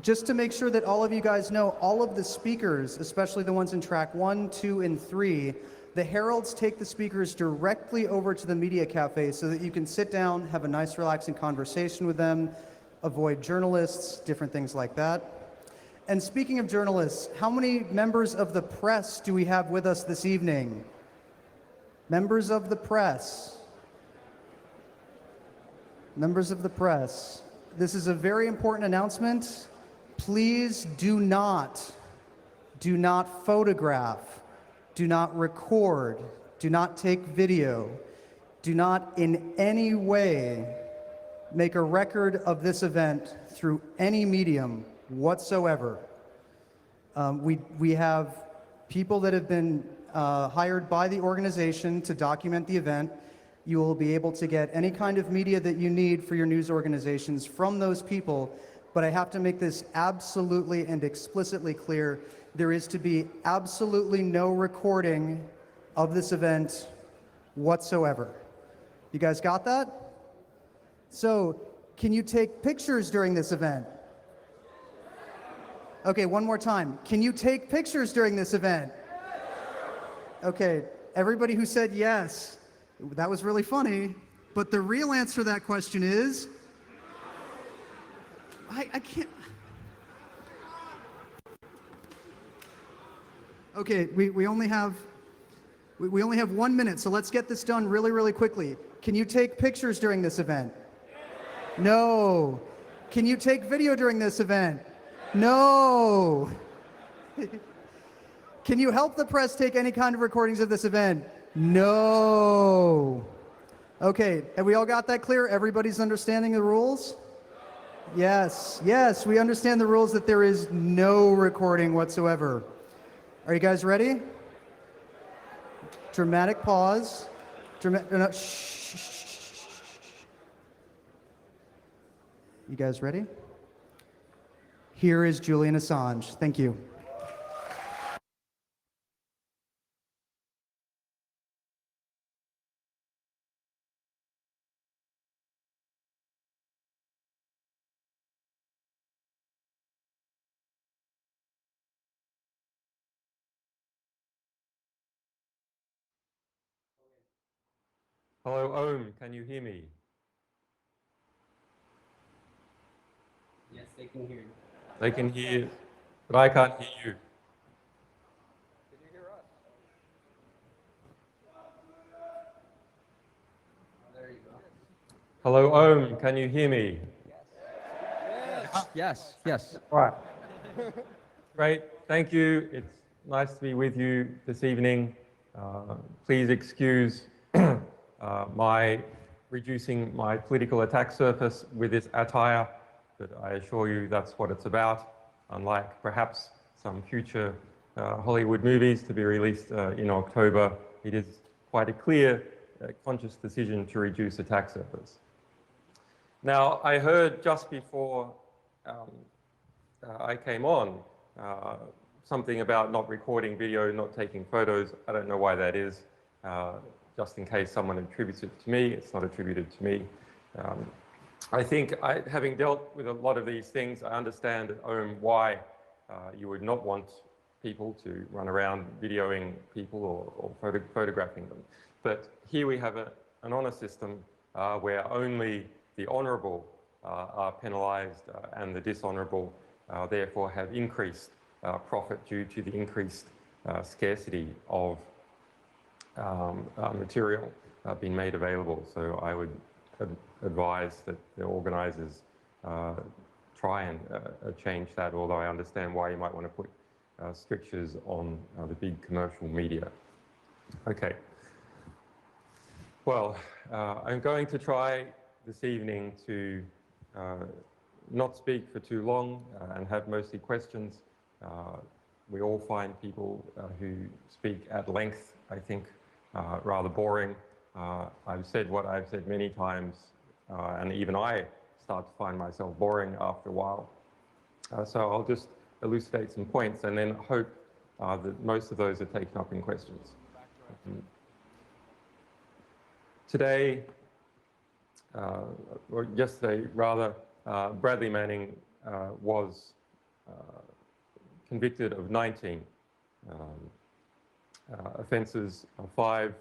Just to make sure that all of you guys know, all of the speakers, especially the ones in track 1, 2, and 3, the heralds take the speakers directly over to the media cafe so that you can sit down, have a nice relaxing conversation with them, avoid journalists, different things like that. And speaking of journalists, how many members of the press do we have with us this evening? Members of the press. Members of the press. This is a very important announcement. Please do not photograph, do not record, do not take video, do not in any way make a record of this event through any medium whatsoever. We have people that have been hired by the organization to document the event. You will be able to get any kind of media that you need for your news organizations from those people, but I have to make this absolutely and explicitly clear. There is to be absolutely no recording of this event whatsoever. You guys got that? So, can you take pictures during this event? Okay, one more time. Can you take pictures during this event? Okay, everybody who said yes, that was really funny, but the real answer to that question is, I can't. Okay, we only have 1 minute, so let's get this done really, really quickly. Can you take pictures during this event? No. Can you take video during this event? No. Can you help the press take any kind of recordings of this event? No. Okay, have we all got that clear? Everybody's understanding the rules? Yes, yes, we understand the rules that there is no recording whatsoever. Are you guys ready? Dramatic pause. Shh. You guys ready? Here is Julian Assange. Thank you. Hello, Ohm, can you hear me? Yes, they can hear you. They can hear, but I can't hear you. Can you hear us? There you go. Hello, Ohm, can you hear me? Yes. All right. Great, thank you. It's nice to be with you this evening. Please excuse my reducing my political attack surface with this attire, but I assure you that's what it's about, unlike perhaps some future Hollywood movies to be released in October. It is quite a clear, conscious decision to reduce attack surface. Now, I heard just before I came on something about not recording video, not taking photos. I don't know why that is. Just in case someone attributes it to me, it's not attributed to me. I think having dealt with a lot of these things, I understand why you would not want people to run around videoing people or photographing them. But here we have an honor system where only the honourable are penalised and the dishonourable therefore have increased profit due to the increased scarcity of material being made available. So I would advise that the organisers try and change that, although I understand why you might want to put strictures on the big commercial media. Okay. Well, I'm going to try this evening to not speak for too long and have mostly questions. We all find people who speak at length, I think, rather boring. I've said what I've said many times, and even I start to find myself boring after a while. So I'll just elucidate some points and then hope that most of those are taken up in questions. Today, or yesterday rather, Bradley Manning was convicted of 19 offences, 5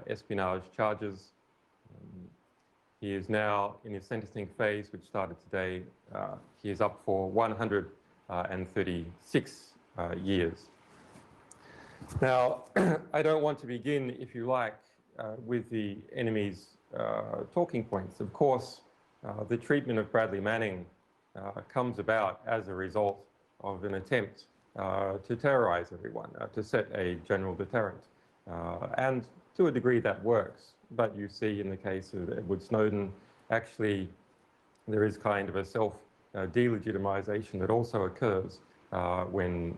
espionage charges. He is now in his sentencing phase, which started today. He is up for 136 years. Now, I don't want to begin, if you like, with the enemy's talking points. Of course, the treatment of Bradley Manning comes about as a result of an attempt to terrorize everyone, to set a general deterrent. And to a degree that works. But you see in the case of Edward Snowden, actually there is kind of a self-delegitimization that also occurs when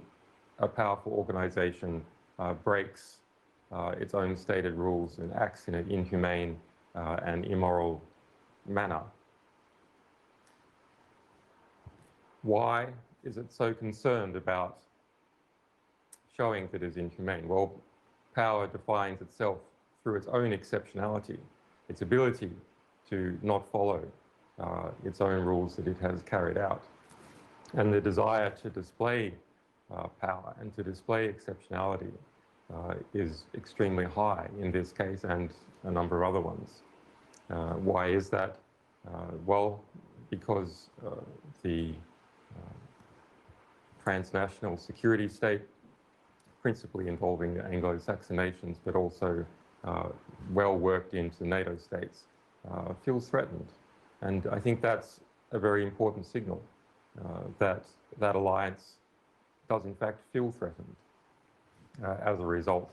a powerful organization breaks its own stated rules and acts in an inhumane and immoral manner. Why is it so concerned about showing that it is inhumane? Well, power defines itself through its own exceptionality, its ability to not follow its own rules that it has carried out. And the desire to display power and to display exceptionality is extremely high in this case and a number of other ones. Why is that? Well, because the transnational security state, principally involving the Anglo-Saxon nations, but also well worked into NATO states, feels threatened. And I think that's a very important signal that that alliance does in fact feel threatened as a result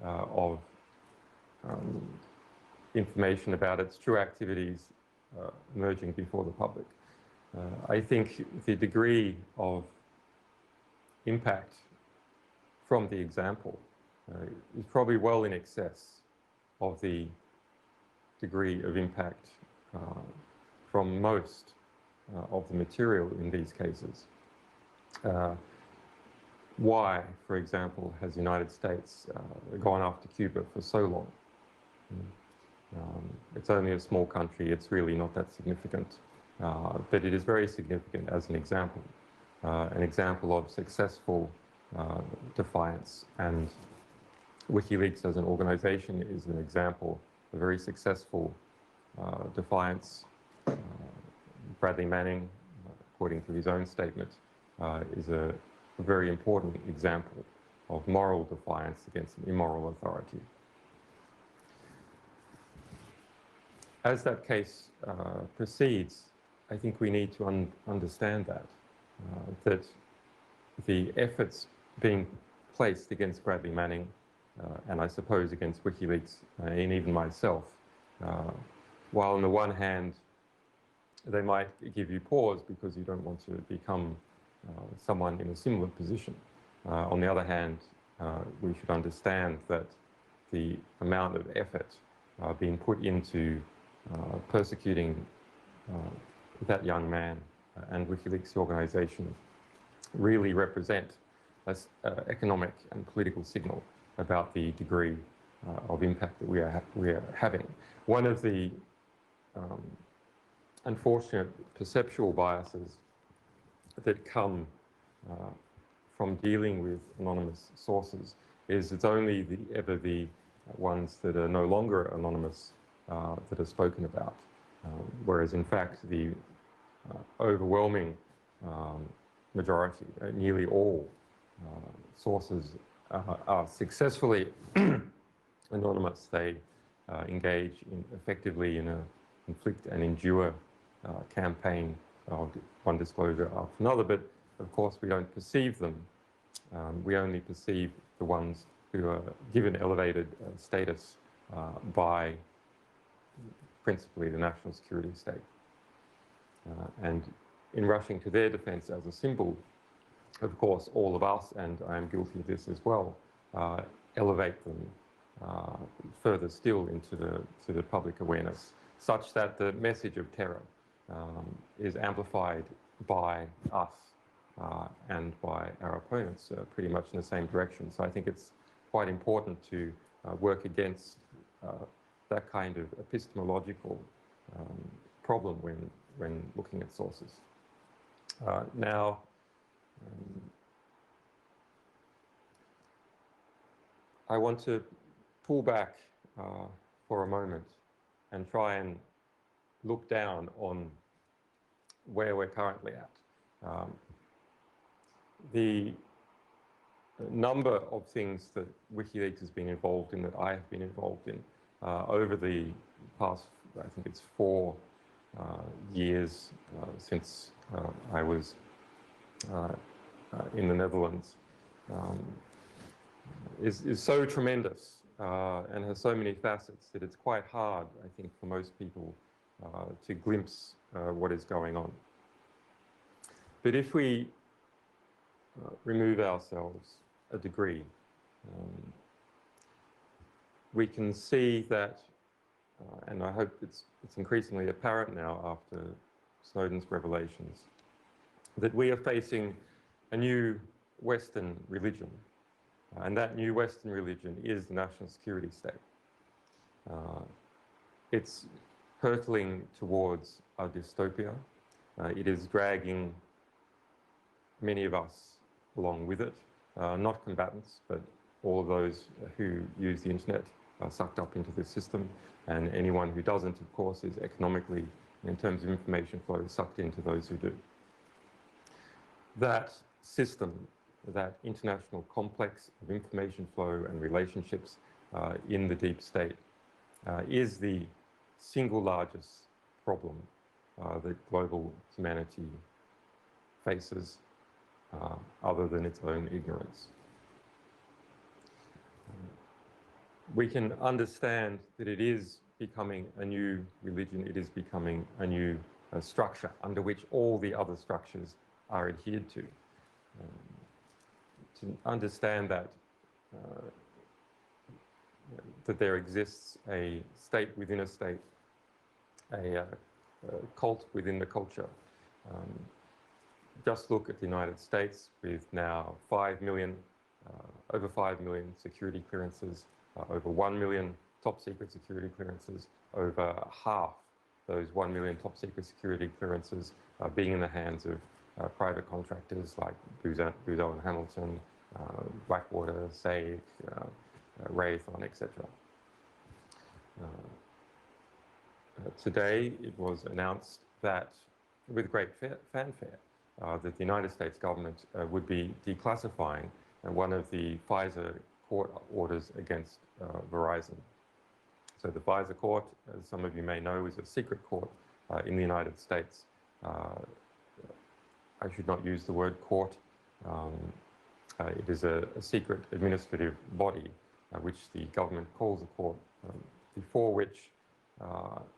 of information about its true activities emerging before the public. I think the degree of impact from the example is probably well in excess of the degree of impact from most of the material in these cases. Why, for example, has the United States gone after Cuba for so long? It's only a small country, it's really not that significant, but it is very significant as an example of successful defiance. And Wikileaks as an organization is an example of very successful defiance. Bradley Manning, according to his own statement, is a very important example of moral defiance against an immoral authority. As that case proceeds, I think we need to understand that the efforts being placed against Bradley Manning, and I suppose against Wikileaks and even myself, while on the one hand they might give you pause because you don't want to become someone in a similar position. On the other hand, we should understand that the amount of effort being put into persecuting that young man and Wikileaks organization really represent an economic and political signal about the degree of impact that we are having. One of the unfortunate perceptual biases that come from dealing with anonymous sources is it's only ever the ones that are no longer anonymous that are spoken about, whereas in fact the overwhelming majority, nearly all sources are successfully anonymous. They engage effectively in a inflict and endure campaign of one disclosure after another, but of course we don't perceive them. We only perceive the ones who are given elevated status by principally the national security state. And in rushing to their defense as a symbol, of course, all of us, and I am guilty of this as well, elevate them further still into the public awareness, such that the message of terror is amplified by us and by our opponents pretty much in the same direction. So I think it's quite important to work against that kind of epistemological problem when looking at sources. Now, I want to pull back for a moment and try and look down on where we're currently at. The number of things that Wikileaks has been involved in, that I have been involved in over the past, I think it's 4 years since I was in the Netherlands, is so tremendous and has so many facets that it's quite hard, I think, for most people to glimpse what is going on. But if we remove ourselves a degree, we can see that, and I hope it's increasingly apparent now after Snowden's revelations, that we are facing a new Western religion. And that new Western religion is the national security state. It's hurtling towards a dystopia. It is dragging many of us along with it, not combatants, but all of those who use the internet are sucked up into this system, and anyone who doesn't, of course, is economically, in terms of information flow, sucked into those who do. That system, that international complex of information flow and relationships in the deep state is the single largest problem that global humanity faces, other than its own ignorance. We can understand that it is becoming a new religion, it is becoming a new structure under which all the other structures are adhered to. To understand that that there exists a state within a state, a cult within the culture. Just look at the United States with now 5 million, over 5 million security clearances, over 1 million top secret security clearances, over half those 1 million top secret security clearances being in the hands of private contractors like Booz Allen Hamilton, Blackwater, SAIC, Raytheon, etc. Today, it was announced that, with great fanfare, that the United States government would be declassifying one of the FISA court orders against Verizon. So the FISA court, as some of you may know, is a secret court in the United States. I should not use the word court. It is a secret administrative body, which the government calls a court, before which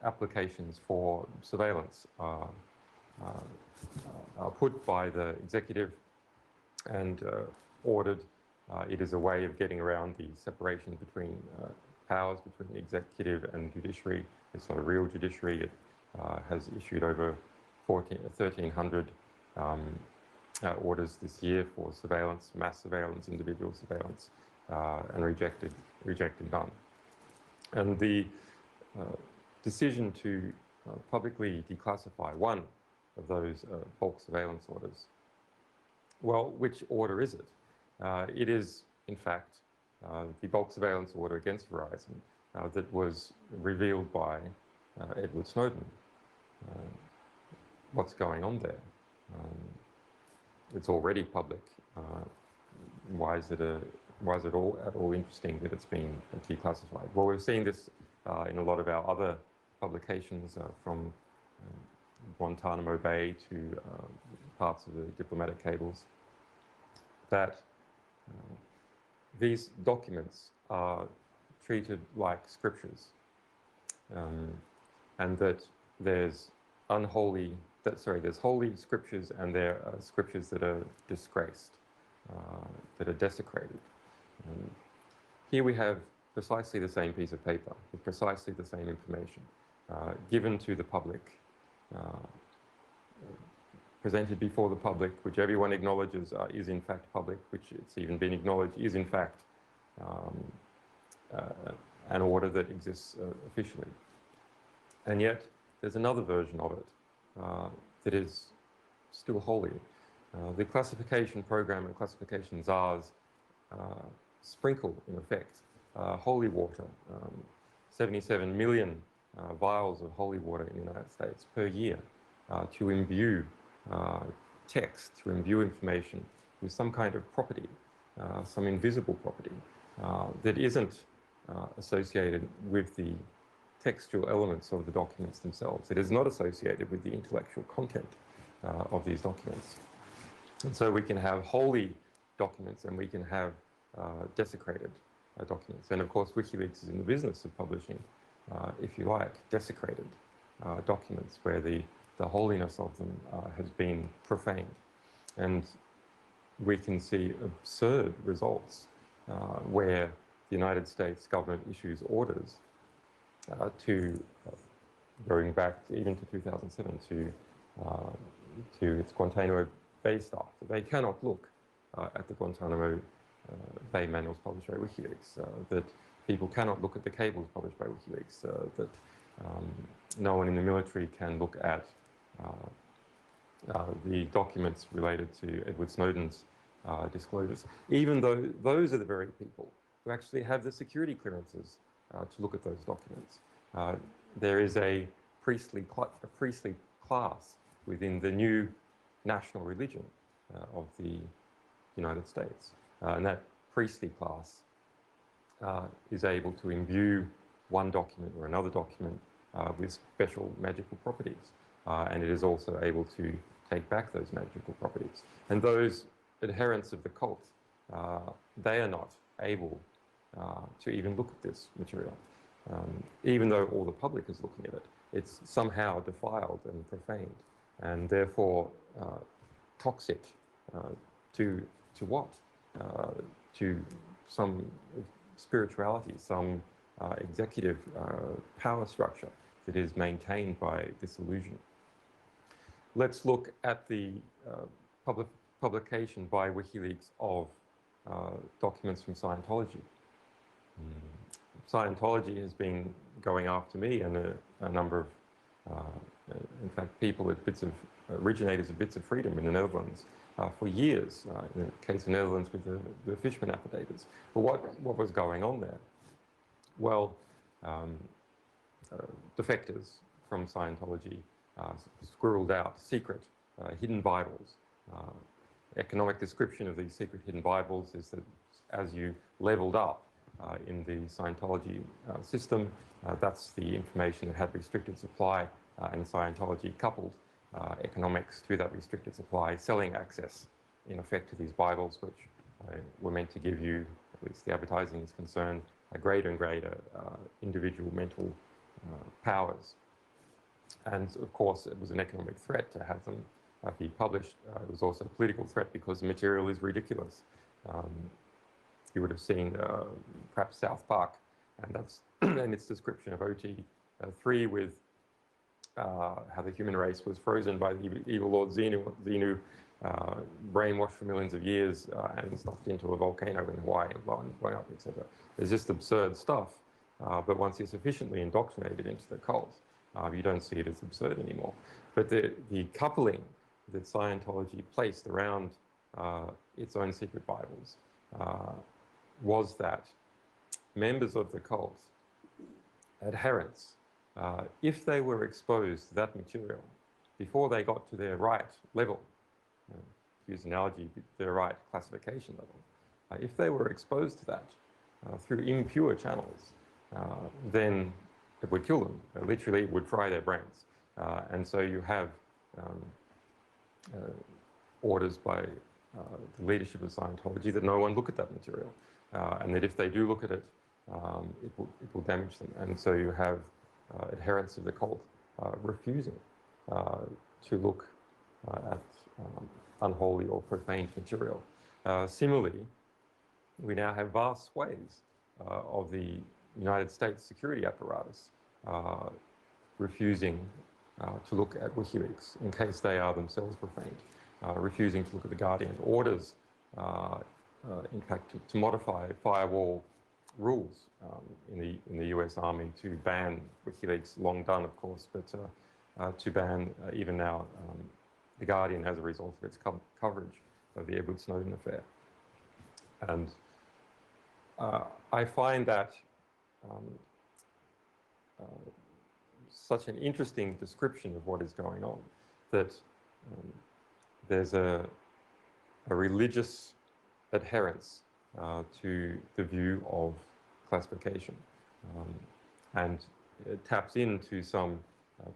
applications for surveillance are put by the executive and ordered. It is a way of getting around the separation between powers between the executive and judiciary. It's not a real judiciary. It has issued over 1,300 orders this year for surveillance, mass surveillance, individual surveillance, and rejected none. And the decision to publicly declassify one of those bulk surveillance orders, well, which order is it? It is, in fact, the bulk surveillance order against Verizon that was revealed by Edward Snowden. What's going on there? It's already public. Why is it at all interesting that it's been declassified? Well, we've seen this in a lot of our other publications, from Guantanamo Bay to parts of the diplomatic cables, that these documents are treated like scriptures, and that there's holy scriptures, and there are scriptures that are disgraced, that are desecrated. Here we have precisely the same piece of paper, with precisely the same information, given to the public, presented before the public, which everyone acknowledges is in fact public, which it's even been acknowledged is in fact an order that exists officially. And yet there's another version of it that is still holy. The classification program and classification czars sprinkle, in effect, holy water, 77 million vials of holy water in the United States per year to imbue text, to imbue information with some kind of property, some invisible property that isn't associated with the textual elements of the documents themselves. It is not associated with the intellectual content of these documents. And so we can have holy documents and we can have desecrated documents. And of course, Wikileaks is in the business of publishing, if you like, desecrated documents where the holiness of them has been profaned. And we can see absurd results where the United States government issues orders to, going back even to 2007, to its Guantanamo Bay staff. They cannot look at the Guantanamo Bay manuals published by Wikileaks, that people cannot look at the cables published by Wikileaks, that no one in the military can look at the documents related to Edward Snowden's disclosures, even though those are the very people who actually have the security clearances to look at those documents. There is a priestly class within the new national religion of the United States. And that priestly class is able to imbue one document or another document with special magical properties. And it is also able to take back those magical properties. And those adherents of the cult, they are not able to even look at this material. Even though all the public is looking at it, it's somehow defiled and profaned, and therefore toxic to what? To some spirituality, some executive power structure that is maintained by this illusion. Let's look at the publication by WikiLeaks of documents from Scientology. Scientology has been going after me and a number of, in fact, people at originators of Bits of Freedom in the Netherlands for years, in the case of the Netherlands with the Fishman affidavits. But what was going on there? Well, defectors from Scientology squirreled out secret hidden Bibles. Economic description of these secret hidden Bibles is that as you leveled up in the Scientology system, that's the information that had restricted supply, and Scientology coupled economics to that restricted supply, selling access, in effect, to these Bibles, which were meant to give you, at least the advertising is concerned, a greater and greater individual mental powers. And of course, it was an economic threat to have them be published. It was also a political threat because the material is ridiculous. You would have seen perhaps South Park, and that's and its description of OT3 with how the human race was frozen by the evil Lord Xenu, brainwashed for millions of years and stuffed into a volcano in Hawaii and blown up, etc. It's just absurd stuff. But once you're sufficiently indoctrinated into the cult, you don't see it as absurd anymore. But the coupling that Scientology placed around its own secret Bibles was that members of the cult, adherents, if they were exposed to that material before they got to their right level, to use an analogy, their right classification level, if they were exposed to that through impure channels, then it would kill them. Literally, it would fry their brains. And so you have orders by the leadership of Scientology that no one look at that material, and that if they do look at it, it will damage them. And so you have adherents of the cult refusing to look at unholy or profaned material. Similarly, we now have vast swathes of the United States security apparatus refusing to look at WikiLeaks in case they are themselves profaned, refusing to look at the Guardian orders, in fact, to modify firewall rules in the US Army to ban WikiLeaks, long done, of course, but to ban even now The Guardian as a result of its coverage of the Edward Snowden affair. And I find that such an interesting description of what is going on, that there's a religious adherence to the view of classification. And it taps into some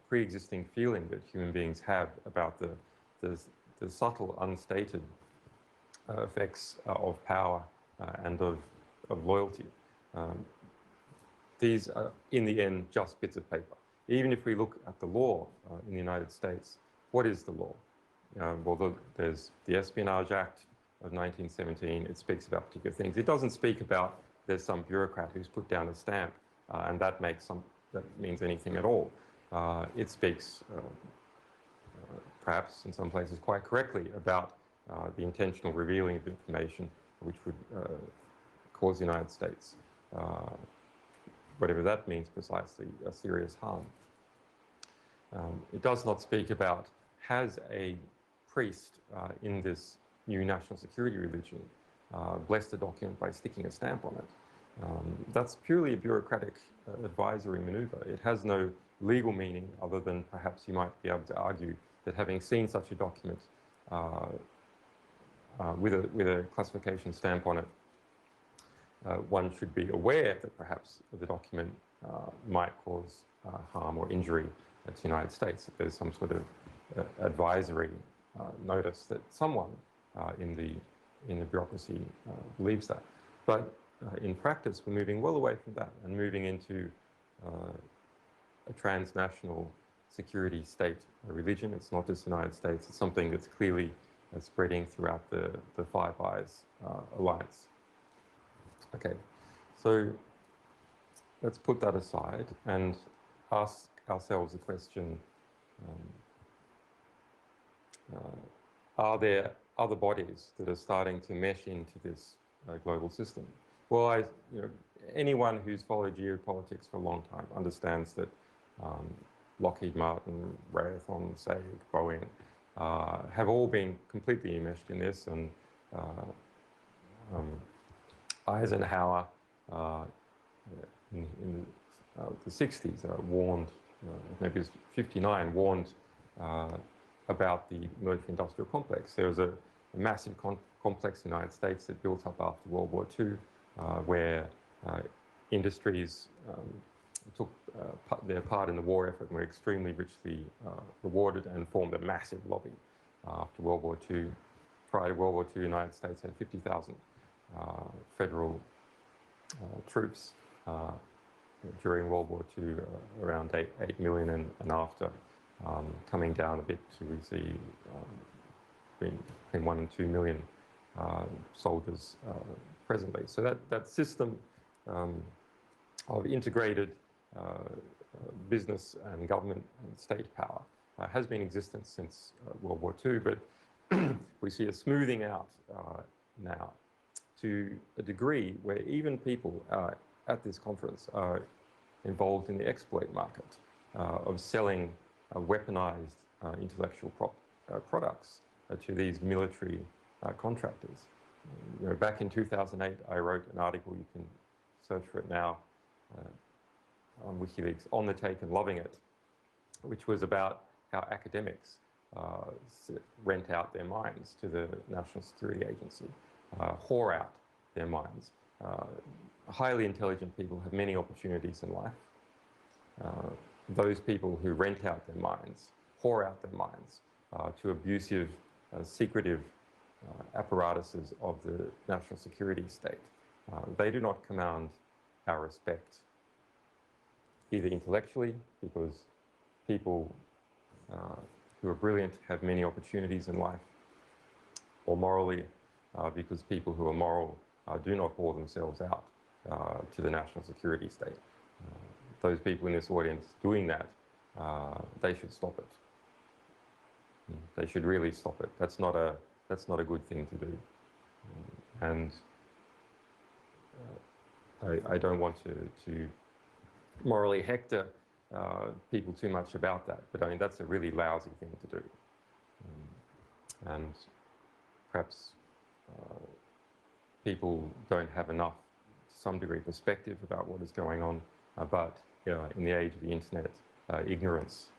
pre-existing feeling that human beings have about the subtle, unstated effects of power and of loyalty. These are, in the end, just bits of paper. Even if we look at the law in the United States, what is the law? Well, there's the Espionage Act of 1917. It speaks about particular things. It doesn't speak about there's some bureaucrat who's put down a stamp and that means anything at all. It speaks, perhaps in some places quite correctly, about the intentional revealing of information which would cause the United States, whatever that means precisely, a serious harm. It does not speak about, has a priest in this new national security religion blessed a document by sticking a stamp on it. That's purely a bureaucratic advisory maneuver. It has no legal meaning other than perhaps you might be able to argue that having seen such a document with a classification stamp on it, one should be aware that perhaps the document might cause harm or injury to the United States, if there's some sort of advisory notice that someone in the bureaucracy believes that. But in practice, we're moving well away from that and moving into a transnational security state religion. It's not just the United States. It's something that's clearly spreading throughout the Five Eyes alliance. Okay, so let's put that aside and ask ourselves the question, are there other bodies that are starting to mesh into this global system? Well, anyone who's followed geopolitics for a long time understands that Lockheed Martin, Raytheon, SAG, Boeing have all been completely enmeshed in this, and Eisenhower in the 60s warned, maybe it was 59, warned about the military-industrial complex. There was a massive complex in the United States that built up after World War II, where industries took their part in the war effort and were extremely richly rewarded and formed a massive lobby after World War II. Prior to World War II, the United States had 50,000 federal troops. During World War II, around 8 million, and after coming down a bit to we see between 1 and 2 million soldiers presently. So that system of integrated business and government and state power has been in existence since World War II, but we see a smoothing out now to a degree where even people at this conference are involved in the exploit market of selling weaponized intellectual products to these military contractors. Back in 2008, I wrote an article, you can search for it now, on Wikileaks, On the Take and Loving It, which was about how academics rent out their minds to the National Security Agency, whore out their minds. Highly intelligent people have many opportunities in life. Those people who rent out their minds, whore out their minds to abusive, secretive apparatuses of the national security state, they do not command our respect, either intellectually, because people who are brilliant have many opportunities in life, or morally, because people who are moral do not whore themselves out to the national security state. Those people in this audience doing that, they should stop it. They should really stop it. That's not a good thing to do. And I don't want to morally hector people too much about that, but I mean, that's a really lousy thing to do. and perhaps people don't have enough, to some degree, perspective about what is going on. But in the age of the internet, ignorance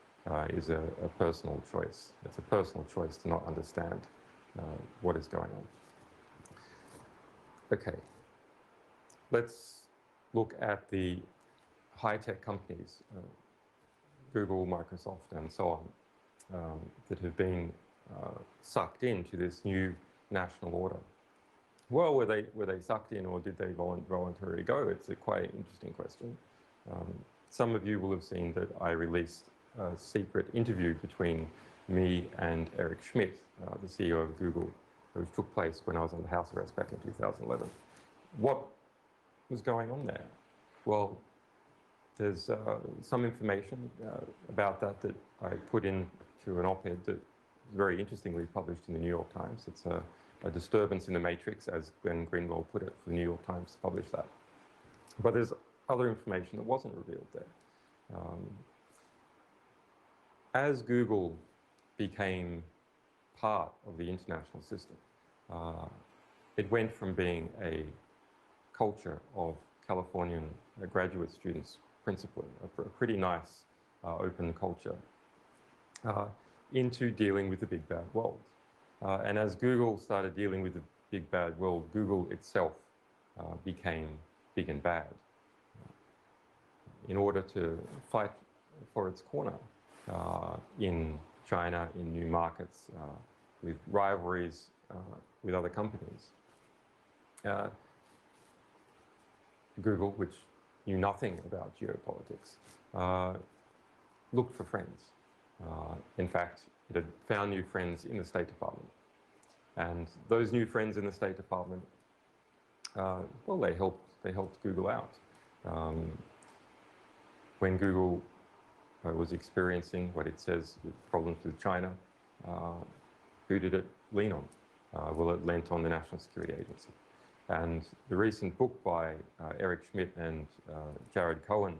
is a personal choice. It's a personal choice to not understand what is going on. Okay, let's look at the high-tech companies, Google, Microsoft, and so on, that have been sucked into this new national order. Well, were they sucked in, or did they voluntarily go? It's a quite interesting question. Some of you will have seen that I released a secret interview between me and Eric Schmidt, the CEO of Google, which took place when I was under house arrest back in 2011. What was going on there? Well, there's some information about that I put into an op-ed that very interestingly published in the New York Times. It's a disturbance in the matrix, as Glenn Greenwald put it, for the New York Times to publish that. But there's other information that wasn't revealed there. As Google became part of the international system, it went from being a culture of Californian graduate students, principally, a pretty nice open culture, into dealing with the big bad world. And as Google started dealing with the big bad world, Google itself became big and bad. In order to fight for its corner in China, in new markets, with rivalries with other companies, Google, which knew nothing about geopolitics, looked for friends. In fact, it had found new friends in the State Department. And those new friends in the State Department, well, they helped Google out. When Google was experiencing what it says problems with China, who did it lean on? Well, it lent on the National Security Agency. And the recent book by Eric Schmidt and Jared Cohen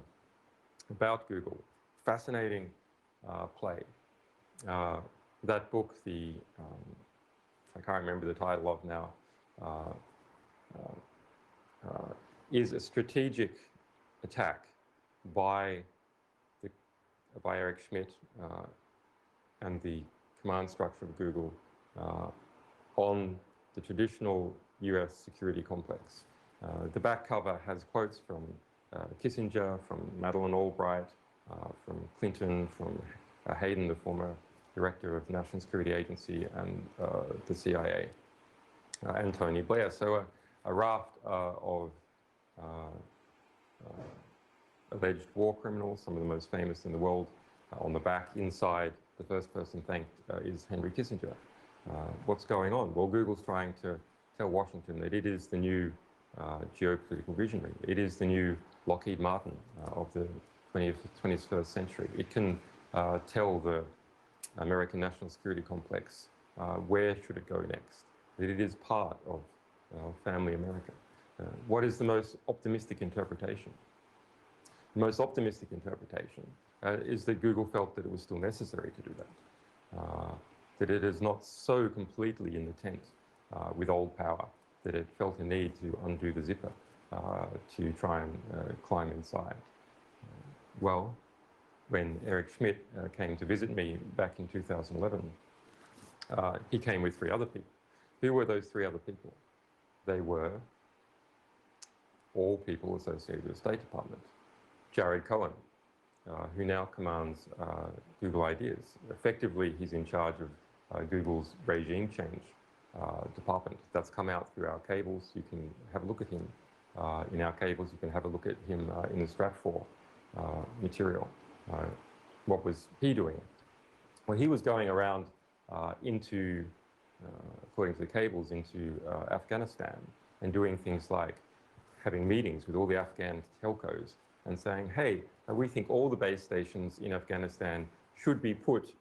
about Google, fascinating play. That book, I can't remember the title of now, is a strategic attack by Eric Schmidt and the command structure of Google on the traditional US security complex. The back cover has quotes from Kissinger, from Madeleine Albright, from Clinton, from Hayden, the former director of the National Security Agency, and the CIA, and Tony Blair. So a raft of alleged war criminals, some of the most famous in the world. On the back, inside, the first person thanked is Henry Kissinger. What's going on? Well, Google's trying to tell Washington that it is the new geopolitical visionary. It is the new Lockheed Martin of the 21st century. It can tell the American national security complex where should it go next, that it is part of family America. What is the most optimistic interpretation? The most optimistic interpretation is that Google felt that it was still necessary to do that, that it is not so completely in the tent with old power that it felt a need to undo the zipper to try and climb inside. Well, when Eric Schmidt came to visit me back in 2011, he came with 3 other people. Who were those 3 other people? They were all people associated with the State Department. Jared Cohen, who now commands Google Ideas. Effectively, he's in charge of Google's regime change department. That's come out through our cables. You can have a look at him in our cables. You can have a look at him in the Stratfor material. What was he doing? Well, he was going around into, according to the cables, into Afghanistan and doing things like having meetings with all the Afghan telcos and saying, hey, we think all the base stations in Afghanistan should be put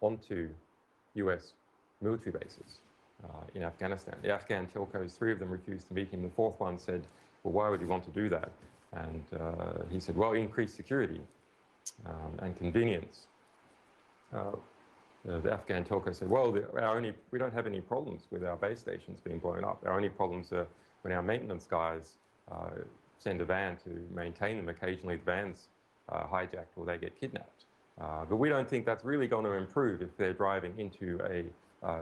onto US military bases in Afghanistan. The Afghan telcos, 3 of them refused to meet him. The 4th one said, well, why would you want to do that? And he said, well, increase security and convenience. the Afghan telco said, well, we don't have any problems with our base stations being blown up. Our only problems are when our maintenance guys send a van to maintain them. Occasionally the van's hijacked or they get kidnapped. But we don't think that's really going to improve if they're driving into a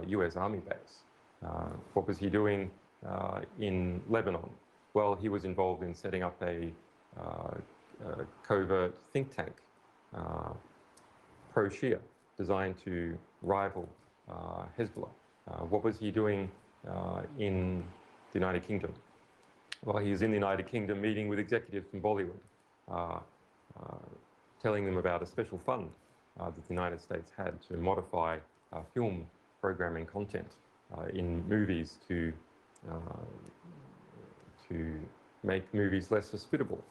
US Army base. What was he doing in Lebanon? Well, he was involved in setting up a covert think tank, pro-Shia, designed to rival Hezbollah. What was he doing in the United Kingdom? Well, he was in the United Kingdom meeting with executives from Bollywood, telling them about a special fund that the United States had to modify film programming content in movies to make movies less hospitable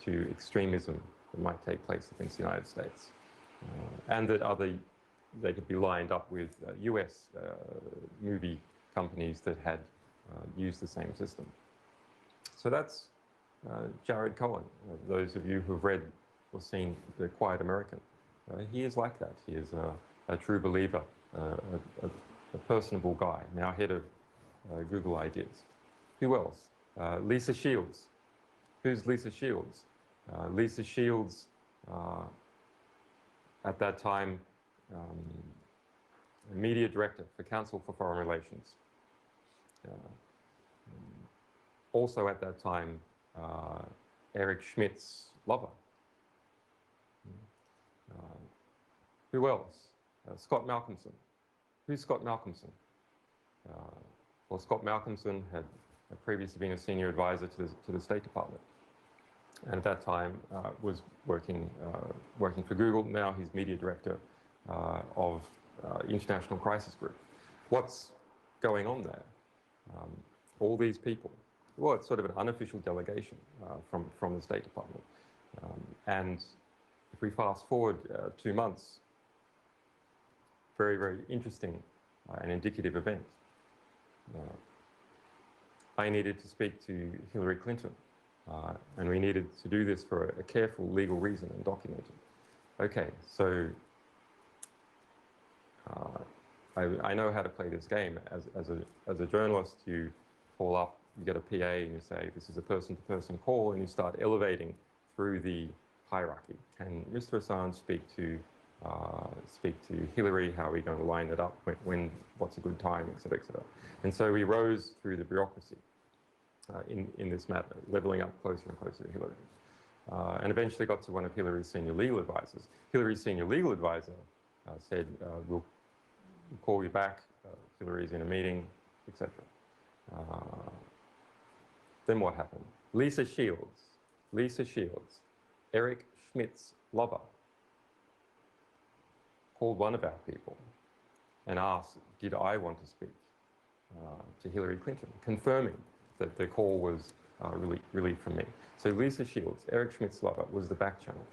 to extremism that might take place against the United States. And that they could be lined up with US movie companies that had used the same system. So that's Jared Cohen. Those of you who've read or seen The Quiet American, he is like that. He is a true believer, a personable guy, now head of Google Ideas. Who else? Lisa Shields. Who's Lisa Shields? Lisa Shields, at that time, media director for Council for Foreign Relations. Also at that time, Eric Schmidt's lover. Who else? Scott Malcolmson. Who's Scott Malcolmson? Well, Scott Malcolmson had previously been a senior advisor to the State Department, and at that time was working for Google. Now he's media director of International Crisis Group. What's going on there? All these people. Well, it's sort of an unofficial delegation from the State Department. And if we fast forward 2 months, very, very interesting and indicative event. I needed to speak to Hillary Clinton, and we needed to do this for a careful legal reason and documented. Okay, so I know how to play this game. As a journalist, you call up, you get a PA, and you say, this is a person-to-person call, and you start elevating through the hierarchy. Can Mr. Assange speak to Hillary? How are we going to line it up? What's a good time, et cetera, et cetera. And so we rose through the bureaucracy in this matter, leveling up closer and closer to Hillary. And eventually got to one of Hillary's senior legal advisors. Hillary's senior legal advisor said, we'll call you back, Hillary's in a meeting, etc. Then what happened? Lisa Shields, Eric Schmidt's lover, called one of our people and asked, did I want to speak to Hillary Clinton, confirming that the call was really from me. So Lisa Shields, Eric Schmidt's lover, was the back channel.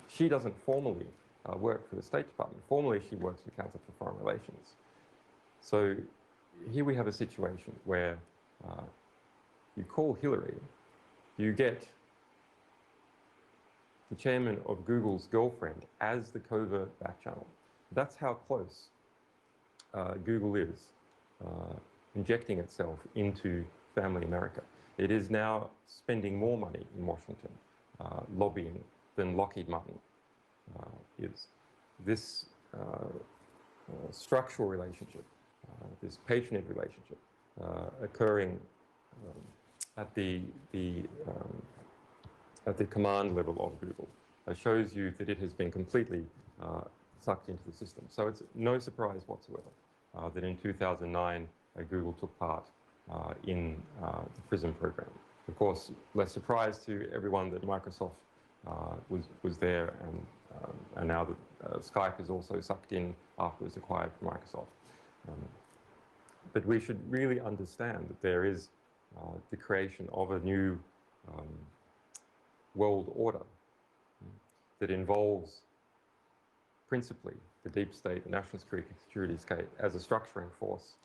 She doesn't formally work for the State Department. Formally, she works for Council for Foreign Relations. So here we have a situation where you call Hillary, you get the chairman of Google's girlfriend as the covert back channel. That's how close Google is injecting itself into Family America. It is now spending more money in Washington lobbying than Lockheed Martin is. This structural relationship, this patronage relationship occurring at the command level of Google shows you that it has been completely sucked into the system. So it's no surprise whatsoever that in 2009 Google took part in the PRISM program. Of course, less surprise to everyone that Microsoft was there, and now that Skype is also sucked in after it was acquired from Microsoft. But we should really understand that there is the creation of a new world order that involves principally the deep state, the national security state, as a structuring force,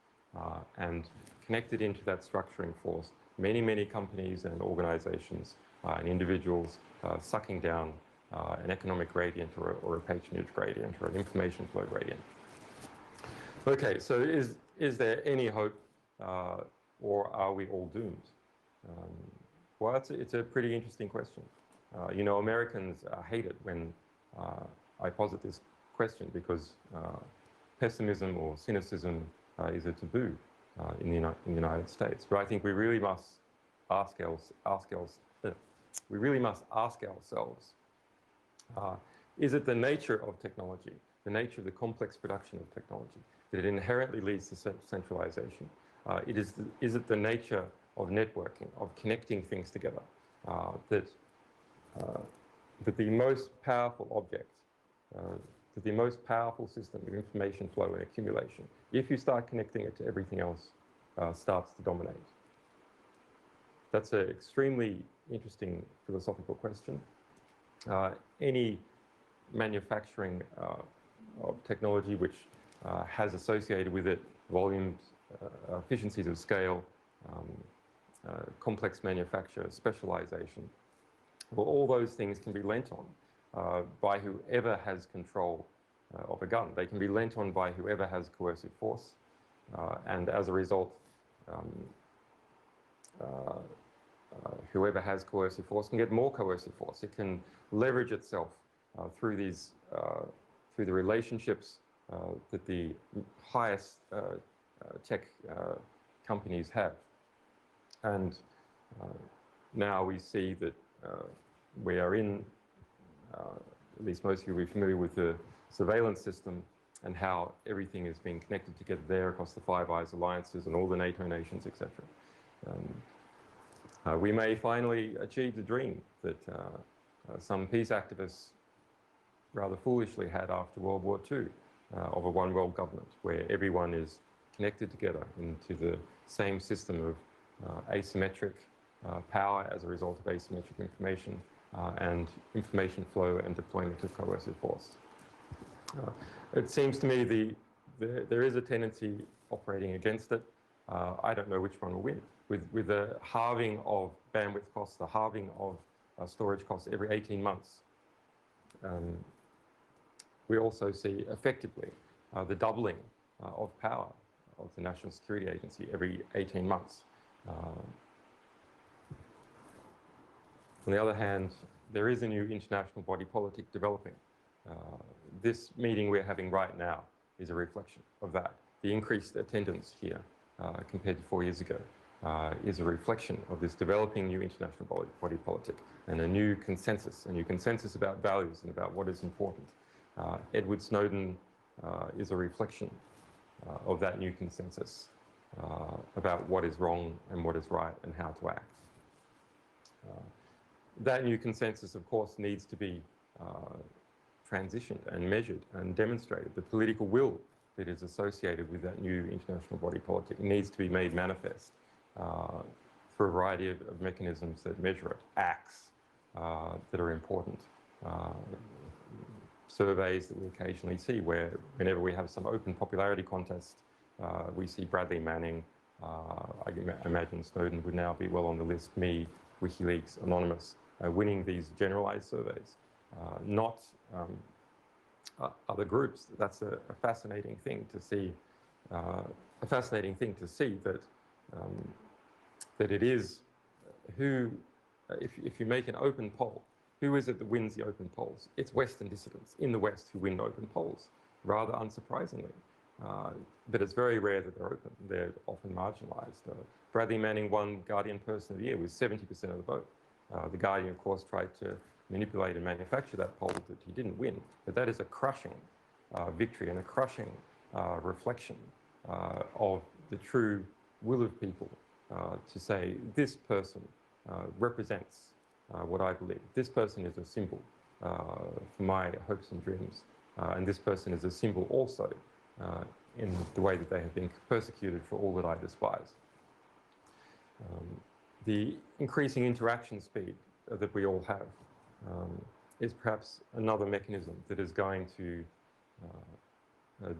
and connected into that structuring force, many, many companies and organizations and individuals sucking down an economic gradient or a patronage gradient or an information flow gradient. Okay, so is there any hope, or are we all doomed? Um, well, it's a pretty interesting question. You know, Americans hate it when I posit this question because pessimism or cynicism is a taboo in the United States. But I think we really must we really must ask ourselves, is it the nature of technology, the nature of the complex production of technology, that it inherently leads to centralization? Is it the nature of networking, of connecting things together, that the most powerful object, that the most powerful system of information flow and accumulation, if you start connecting it to everything else, starts to dominate? That's an extremely interesting philosophical question. Any manufacturing of technology which has associated with it volumes, efficiencies of scale, complex manufacture, specialization, well, all those things can be lent on by whoever has control of a gun. They can be lent on by whoever has coercive force, and as a result, whoever has coercive force can get more coercive force. It can leverage itself through these, through the relationships that the highest tech companies have. And now we see that we are in, at least most of you will be familiar with the surveillance system and how everything is being connected together there across the Five Eyes alliances and all the NATO nations, etc. We may finally achieve the dream that some peace activists rather foolishly had after World War II of a one world government where everyone is connected together into the same system of asymmetric power as a result of asymmetric information and information flow and deployment of coercive force. It seems to me there is a tendency operating against it. I don't know which one will win. With the halving of bandwidth costs, the halving of storage costs every 18 months, we also see effectively the doubling of power of the National Security Agency every 18 months. On the other hand, there is a new international body politic developing. This meeting we're having right now is a reflection of that. The increased attendance here compared to 4 years ago is a reflection of this developing new international body politic and a new consensus about values and about what is important. Edward Snowden is a reflection of that new consensus about what is wrong and what is right and how to act. That new consensus, of course, needs to be transitioned and measured and demonstrated. The political will that is associated with that new international body politic needs to be made manifest through a variety of mechanisms that measure it, acts that are important, surveys that we occasionally see where whenever we have some open popularity contest, we see Bradley Manning, I imagine Snowden would now be well on the list, me, Wikileaks, Anonymous, winning these generalized surveys, not other groups. That's a fascinating thing to see. That that it is who, if you make an open poll, who is it that wins the open polls? It's Western dissidents in the West who win open polls, rather unsurprisingly. But it's very rare that they're open. They're often marginalized. Bradley Manning won Guardian Person of the Year with 70% of the vote. The Guardian, of course, tried to manipulate and manufacture that poll that he didn't win. But that is a crushing victory and a crushing reflection of the true will of people to say this person represents what I believe. This person is a symbol for my hopes and dreams. And this person is a symbol also in the way that they have been persecuted for all that I despise. The increasing interaction speed that we all have is perhaps another mechanism that is going to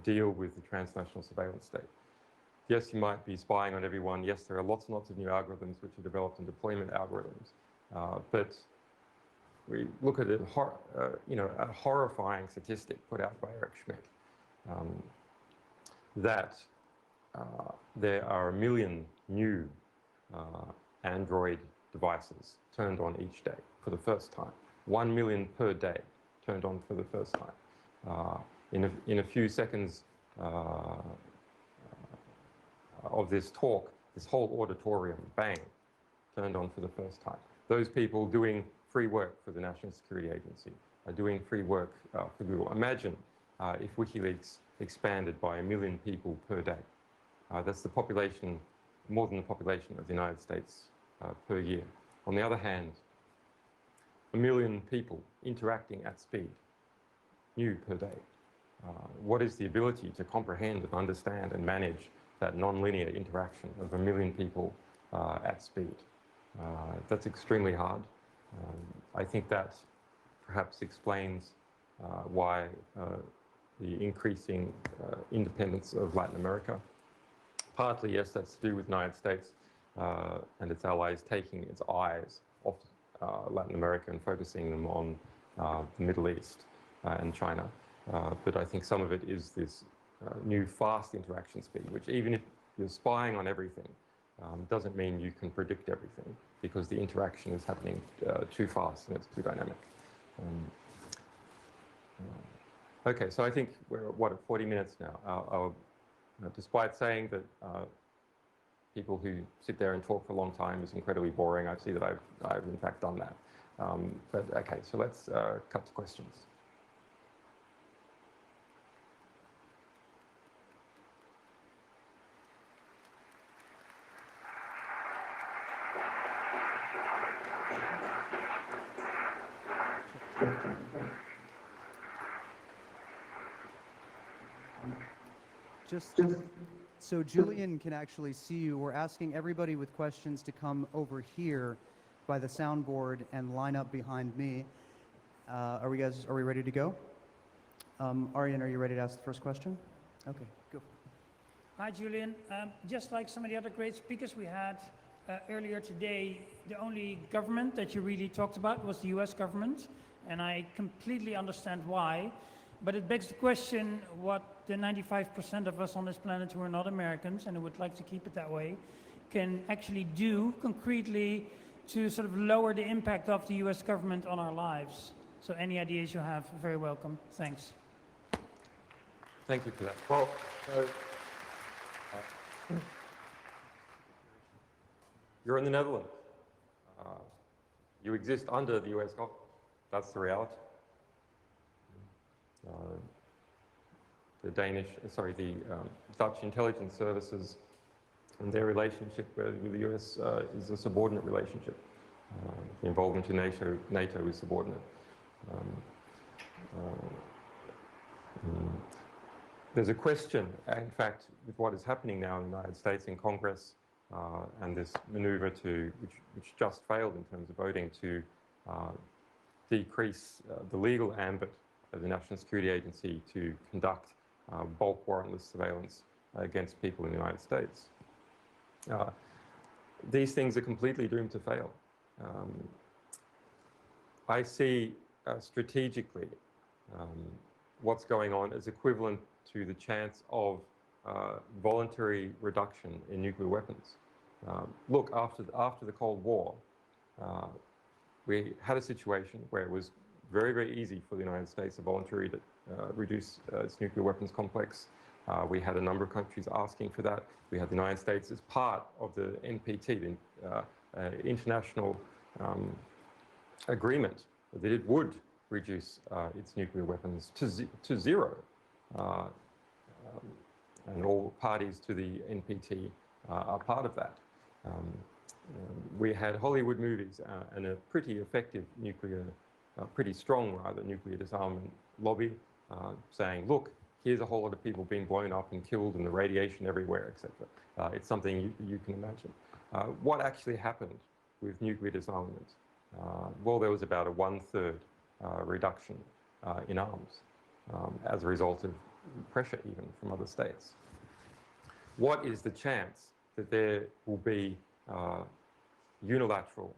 deal with the transnational surveillance state. Yes, you might be spying on everyone. Yes, there are lots and lots of new algorithms which are developed and deployment algorithms. But we look at a horrifying statistic put out by Eric Schmidt. that there are 1 million new Android devices turned on each day for the first time. 1 million per day turned on for the first time. In a few seconds of this talk, this whole auditorium, bang, turned on for the first time. Those people doing free work for the National Security Agency are doing free work for Google. Imagine if Wikileaks expanded by 1 million people per day. That's the population, more than the population of the United States per year. On the other hand, 1 million people interacting at speed, new per day. What is the ability to comprehend and understand and manage that non-linear interaction of 1 million people at speed? That's extremely hard. I think that perhaps explains why the increasing independence of Latin America. Partly, yes, that's to do with the United States and its allies taking its eyes off Latin America and focusing them on the Middle East and China. But I think some of it is this new fast interaction speed, which even if you're spying on everything, doesn't mean you can predict everything because the interaction is happening too fast and it's too dynamic. Okay, so I think we're, what, at 40 minutes now. Despite saying that people who sit there and talk for a long time is incredibly boring, I see that I've in fact done that. But okay, so let's cut to questions. Just so Julian can actually see you, we're asking everybody with questions to come over here by the soundboard and line up behind me. Are we ready to go? Aryan, are you ready to ask the first question? Okay, go. Hi, Julian. Just like some of the other great speakers we had earlier today, the only government that you really talked about was the US government, and I completely understand why. But it begs the question what the 95% of us on this planet who are not Americans and who would like to keep it that way can actually do concretely to sort of lower the impact of the US government on our lives. So any ideas you have, very welcome. Thanks. Thank you for that. Well, you're in the Netherlands. You exist under the US government. That's the reality. The Dutch intelligence services and their relationship with the US is a subordinate relationship. The involvement in NATO is subordinate. There's a question, in fact, with what is happening now in the United States in Congress and this maneuver which just failed in terms of voting to decrease the legal ambit of the National Security Agency to conduct bulk warrantless surveillance against people in the United States. These things are completely doomed to fail. I see strategically what's going on as equivalent to the chance of voluntary reduction in nuclear weapons. Look, after the Cold War, we had a situation where it was very, very easy for the United States to voluntarily reduce its nuclear weapons complex. We had a number of countries asking for that. We had the United States as part of the NPT, the international agreement that it would reduce its nuclear weapons to zero. And all parties to the NPT are part of that. We had Hollywood movies and a pretty effective pretty strong rather, nuclear disarmament lobby saying, look, here's a whole lot of people being blown up and killed and the radiation everywhere, etc. It's something you can imagine. What actually happened with nuclear disarmament? Well, there was about a 1/3 reduction in arms as a result of pressure even from other states. What is the chance that there will be unilateral,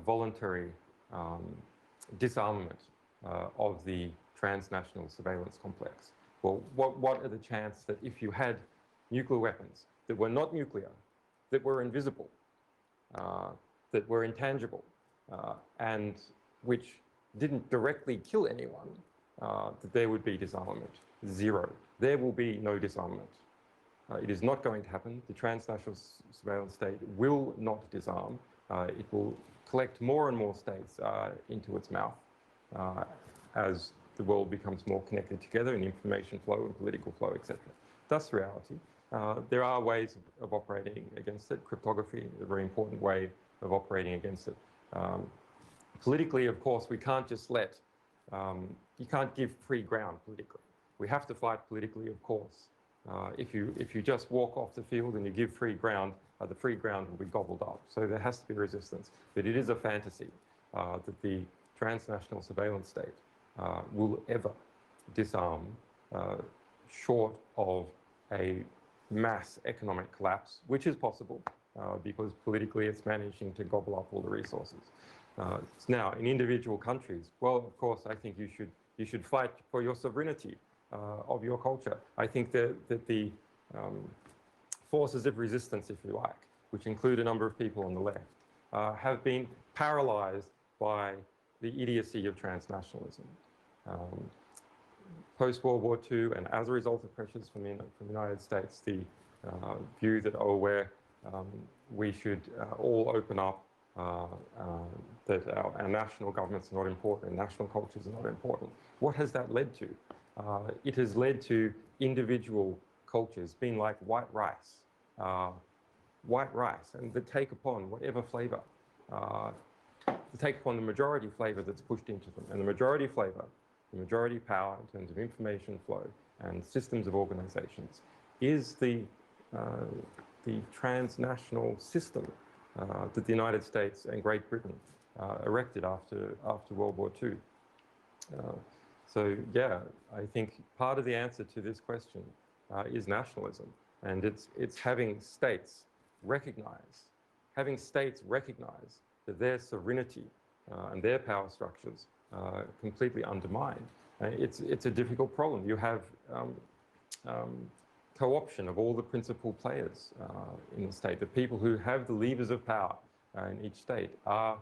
voluntary disarmament of the transnational surveillance complex? Well, what are the chances that if you had nuclear weapons that were not nuclear, that were invisible, that were intangible, and which didn't directly kill anyone, that there would be disarmament. Zero. There will be no disarmament. It is not going to happen. The transnational surveillance state will not disarm. It will collect more and more states into its mouth as the world becomes more connected together in information flow and political flow, etc. That's the reality. There are ways of operating against it. Cryptography is a very important way of operating against it. Politically, of course, we can't just let, you can't give free ground politically. We have to fight politically, of course. If you just walk off the field and you give free ground, the free ground will be gobbled up. So there has to be resistance. But it is a fantasy that the transnational surveillance state will ever disarm short of a mass economic collapse, which is possible because politically it's managing to gobble up all the resources. Now, in individual countries, well, of course, I think you should fight for your sovereignty of your culture. I think that the forces of resistance, if you like, which include a number of people on the left, have been paralyzed by the idiocy of transnationalism. Post-World War II, and as a result of pressures from the United States, the view that, we should all open up, that our national governments are not important and national cultures are not important. What has that led to? It has led to individual cultures being like white rice, and they take upon whatever flavor, they take upon the majority flavor that's pushed into them. And the majority flavor, the majority power in terms of information flow and systems of organizations is the transnational system that the United States and Great Britain erected after World War II. So yeah, I think part of the answer to this question is nationalism, and it's having states recognize that their sovereignty and their power structures are completely undermined. It's a difficult problem. You have co-option of all the principal players in the state. The people who have the levers of power in each state are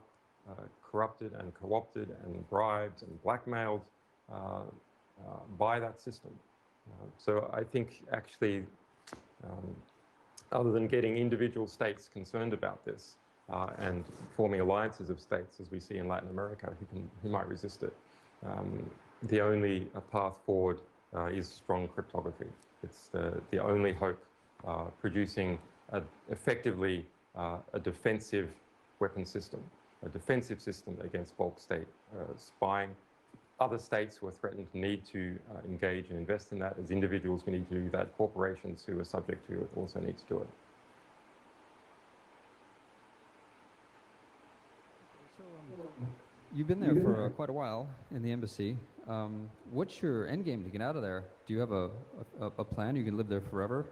corrupted and co-opted and bribed and blackmailed by that system. So I think actually, other than getting individual states concerned about this and forming alliances of states, as we see in Latin America, who might resist it, the only path forward is strong cryptography. It's the only hope, producing effectively a defensive weapon system, a defensive system against bulk state spying. Other states who are threatened need to engage and invest in that. As individuals, we need to do that. Corporations who are subject to it also need to do it. So, you've been there for quite a while in the embassy. What's your end game to get out of there? Do you have a plan? You can live there forever?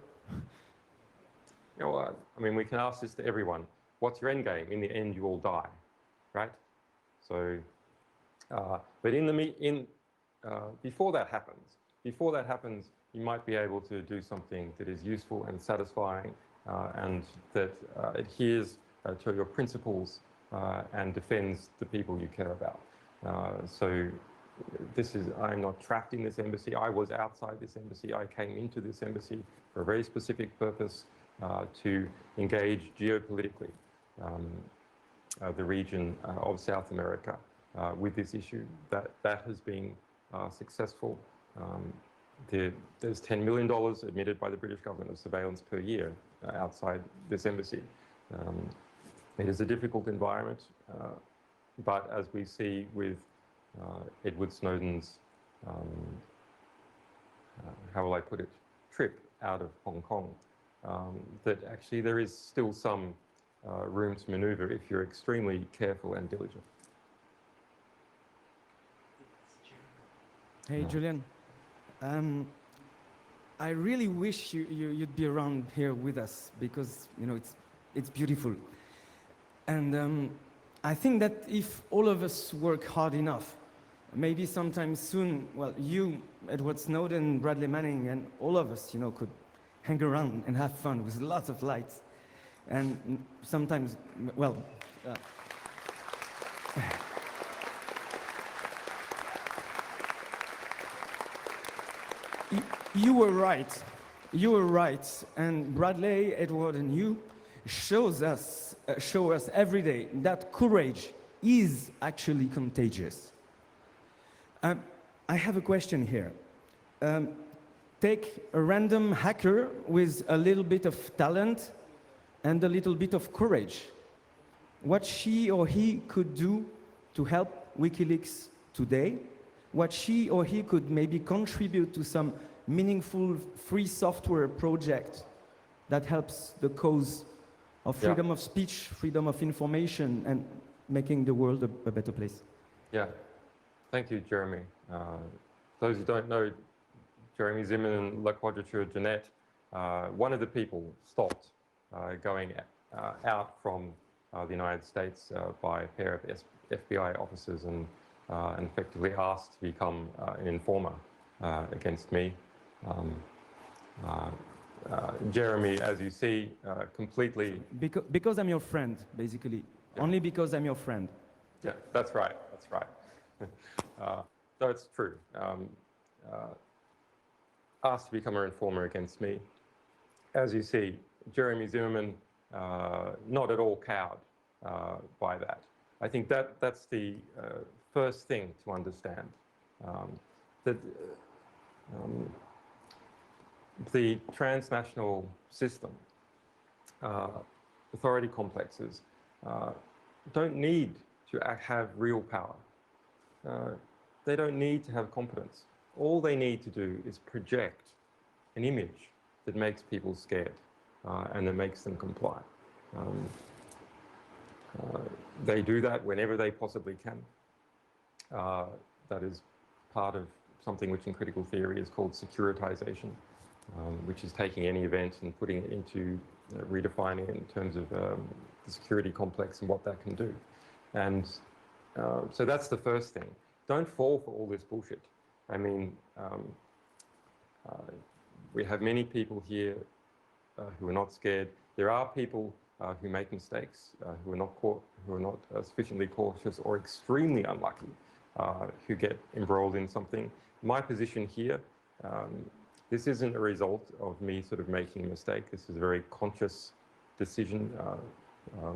You know what? I mean, we can ask this to everyone. What's your end game? In the end, you all die, right? So, but before that happens, you might be able to do something that is useful and satisfying, and that adheres to your principles and defends the people you care about. So I'm not trapped in this embassy. I was outside this embassy. I came into this embassy for a very specific purpose, to engage geopolitically the region of South America with this issue. That has been successful. There's $10 million admitted by the British government of surveillance per year outside this embassy. It is a difficult environment, but as we see with Edward Snowden's, how will I put it, trip out of Hong Kong, that actually there is still some room to maneuver if you're extremely careful and diligent. Hey, Julian. I really wish you'd be around here with us because, you know, it's beautiful. And I think that if all of us work hard enough, maybe sometime soon, well, you, Edward Snowden, Bradley Manning, and all of us, you know, could hang around and have fun with lots of lights. And sometimes, well, you were right. You were right. And Bradley, Edward, and you show us every day that courage is actually contagious. I have a question here. Take a random hacker with a little bit of talent and a little bit of courage. What she or he could do to help Wikileaks today, what she or he could maybe contribute to some meaningful free software project that helps the cause of freedom of speech, freedom of information, and making the world a better place. Yeah, thank you, Jeremy. Those who don't know, Jeremy Zimmerman and La Quadrature Jeanette, one of the people stopped going out from the United States by a pair of FBI officers and effectively asked to become an informer against me. Jeremy, as you see, completely... Because I'm your friend, basically. Yeah. Only because I'm your friend. Yeah, that's right, that's right. So it's true. Asked to become an informer against me. As you see, Jeremy Zimmerman, not at all cowed by that. I think that's the first thing to understand. That the transnational system, authority complexes, don't need to have real power. They don't need to have competence. All they need to do is project an image that makes people scared and that makes them comply. They do that whenever they possibly can. That is part of something which in critical theory is called securitization, which is taking any event and putting it into, redefining it in terms of the security complex and what that can do. And so that's the first thing. Don't fall for all this bullshit. I mean, we have many people here who are not scared. There are people who make mistakes, who are not sufficiently cautious or extremely unlucky, who get embroiled in something. My position here, this isn't a result of me sort of making a mistake. This is a very conscious decision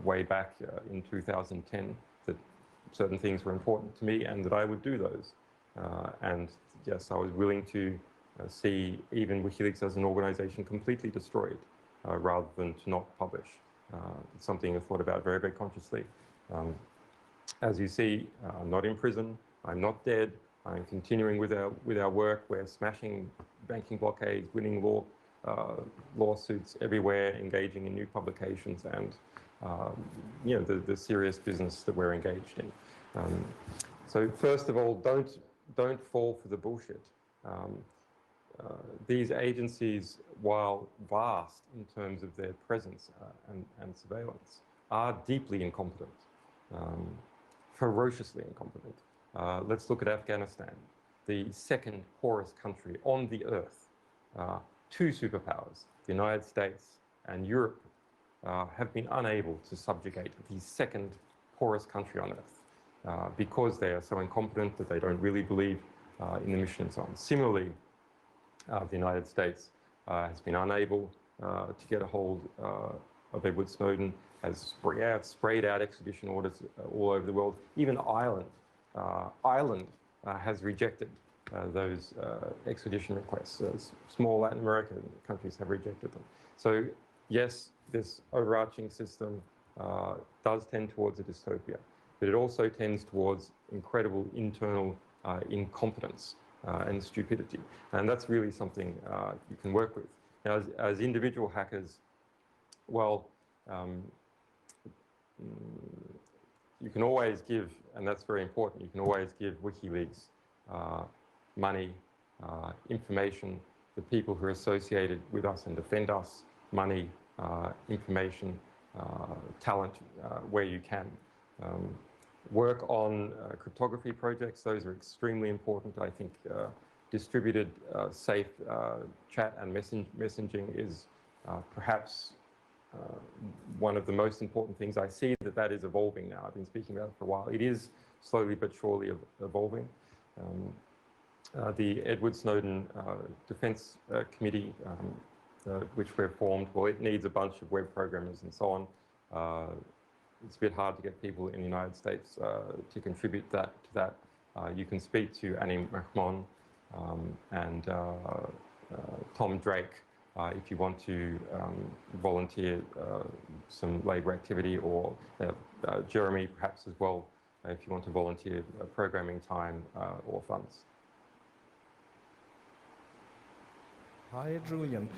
way back in 2010 that certain things were important to me and that I would do those. And yes, I was willing to see even Wikileaks as an organization completely destroyed rather than to not publish. It's something I thought about very, very consciously. As you see, I'm not in prison. I'm not dead. I'm continuing with our work. We're smashing banking blockades, winning lawsuits everywhere, engaging in new publications, and you know, the serious business that we're engaged in. So first of all, don't fall for the bullshit. These agencies, while vast in terms of their presence and surveillance, are deeply incompetent, ferociously incompetent. Let's look at Afghanistan, the second poorest country on the earth. Two superpowers, the United States and Europe, have been unable to subjugate the second poorest country on earth because they are so incompetent that they don't really believe in the mission and so on. Similarly, the United States has been unable to get a hold of Edward Snowden, has sprayed out extradition orders all over the world. Even Ireland has rejected those extradition requests. Small Latin American countries have rejected them. So yes, this overarching system does tend towards a dystopia, but it also tends towards incredible internal incompetence and stupidity. And that's really something you can work with. Now, as individual hackers, well, you can always give, and that's very important, you can always give WikiLeaks money, information, the people who are associated with us and defend us, money, information, talent, where you can. Work on cryptography projects, those are extremely important. I think distributed, safe chat and messaging is perhaps one of the most important things. I see that is evolving now. I've been speaking about it for a while. It is slowly but surely evolving. The Edward Snowden Defense Committee, which we've formed, well, it needs a bunch of web programmers and so on. It's a bit hard to get people in the United States to contribute to that. You can speak to Annie Mahmoud and Tom Drake if you want to volunteer some labour activity, or Jeremy perhaps as well if you want to volunteer programming time or funds. Hi, Julian.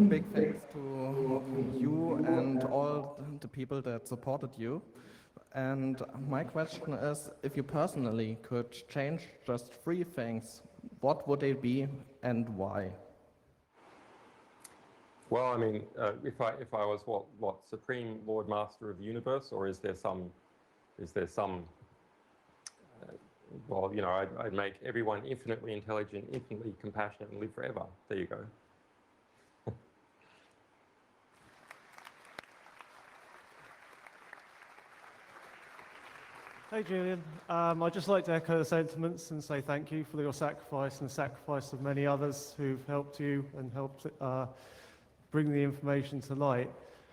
Big thanks to you and all the people that supported you. And my question is, if you personally could change just 3 things, what would they be and why? Well, I mean, if I was what Supreme Lord Master of the Universe, or is there some well, you know, I'd make everyone infinitely intelligent, infinitely compassionate, and live forever. There you go. Hey Julian, I'd just like to echo the sentiments and say thank you for your sacrifice and the sacrifice of many others who've helped you and helped bring the information to light.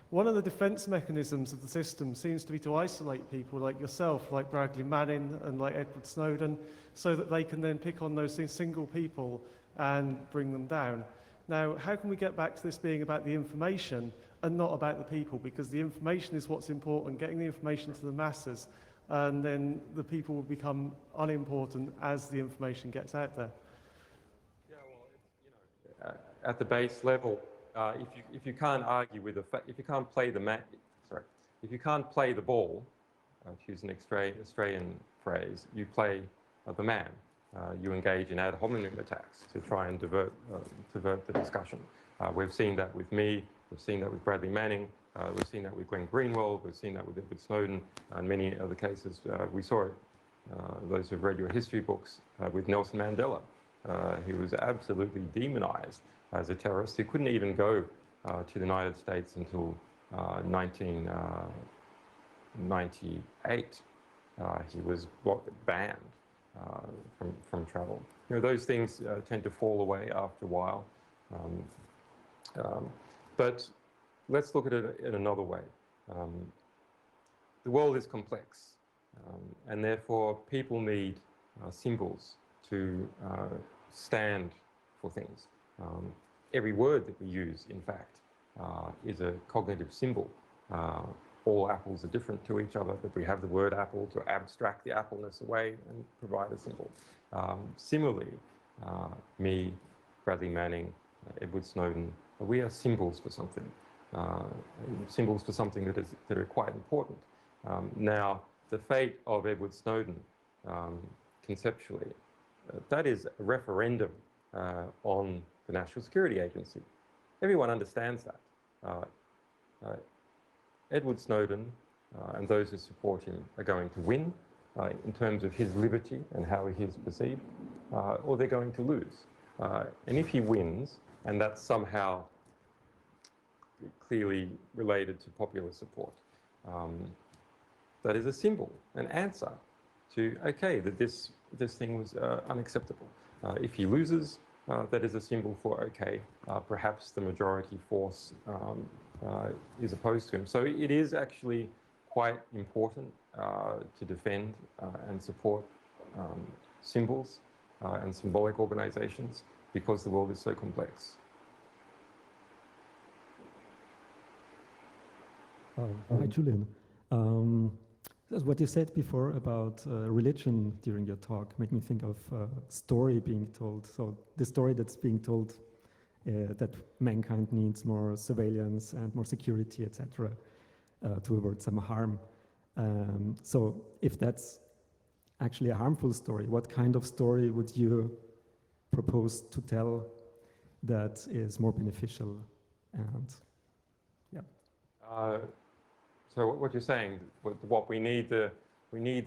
One of the defense mechanisms of the system seems to be to isolate people like yourself, like Bradley Manning and like Edward Snowden, so that they can then pick on those single people and bring them down. Now, how can we get back to this being about the information and not about the people? Because the information is what's important, getting the information to the masses, and then the people will become unimportant as the information gets out there. Yeah, well, you know, at the base level, if you can't argue with if you can't play if you can't play the ball, to use an Australian phrase, you play the man. You engage in ad hominem attacks to try and divert the discussion. We've seen that with me. We've seen that with Bradley Manning. We've seen that with Glenn Greenwald. We've seen that with Edward Snowden and many other cases. We saw it, those who've read your history books, with Nelson Mandela. He was absolutely demonized as a terrorist. He couldn't even go to the United States until 1998. He was banned from travel. You know, those things tend to fall away after a while. But let's look at it in another way. The world is complex, and therefore people need symbols to stand for things. Every word that we use, in fact, is a cognitive symbol. All apples are different to each other, but we have the word apple to abstract the appleness away and provide a symbol. Similarly, me, Bradley Manning, Edward Snowden, we are symbols for something. Symbols for something that are quite important. Now, the fate of Edward Snowden, conceptually, that is a referendum on the National Security Agency. Everyone understands that. Edward Snowden and those who support him are going to win in terms of his liberty and how he is perceived, or they're going to lose. And if he wins, and that's somehow clearly related to popular support, that is a symbol, an answer to, okay, that this thing was unacceptable. If he loses, that is a symbol for, okay, perhaps the majority force is opposed to him. So it is actually quite important to defend and support symbols and symbolic organizations because the world is so complex. Hi, Julian. What you said before about religion during your talk made me think of a story being told. So the story that's being told that mankind needs more surveillance and more security, etc., to avoid some harm. So if that's actually a harmful story, what kind of story would you propose to tell that is more beneficial? And yeah. So what you're saying, what we need the new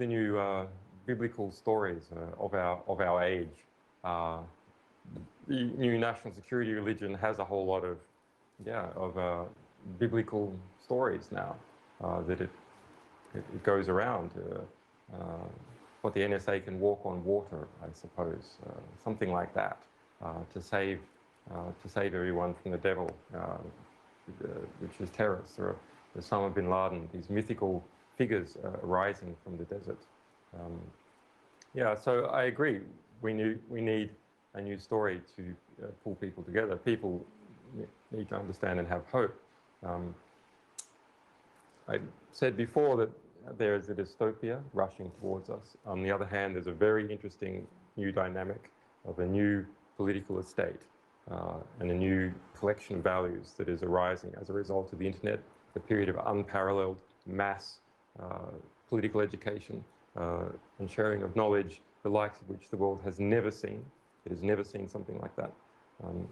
biblical stories of our age, the new national security religion has a whole lot of, biblical stories now that it goes around. What the NSA can walk on water, I suppose, something like that, to save everyone from the devil, which is terrorists or Osama bin Laden, these mythical figures arising from the desert. So I agree. We need a new story to pull people together. People need to understand and have hope. I said before that there is a dystopia rushing towards us. On the other hand, there's a very interesting new dynamic of a new political estate and a new collection of values that is arising as a result of the internet, a period of unparalleled mass political education and sharing of knowledge, the likes of which the world has never seen. It has never seen something like that.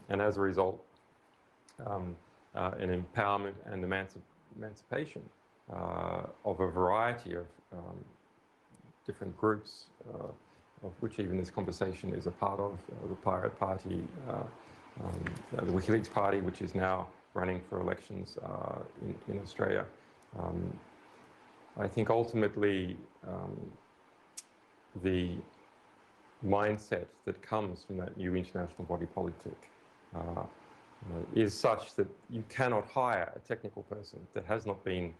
And as a result, an empowerment and emancipation of a variety of different groups, of which even this conversation is a part of, the Pirate Party, the Wikileaks Party, which is now running for elections in Australia. I think ultimately the mindset that comes from that new international body politic is such that you cannot hire a technical person that has not been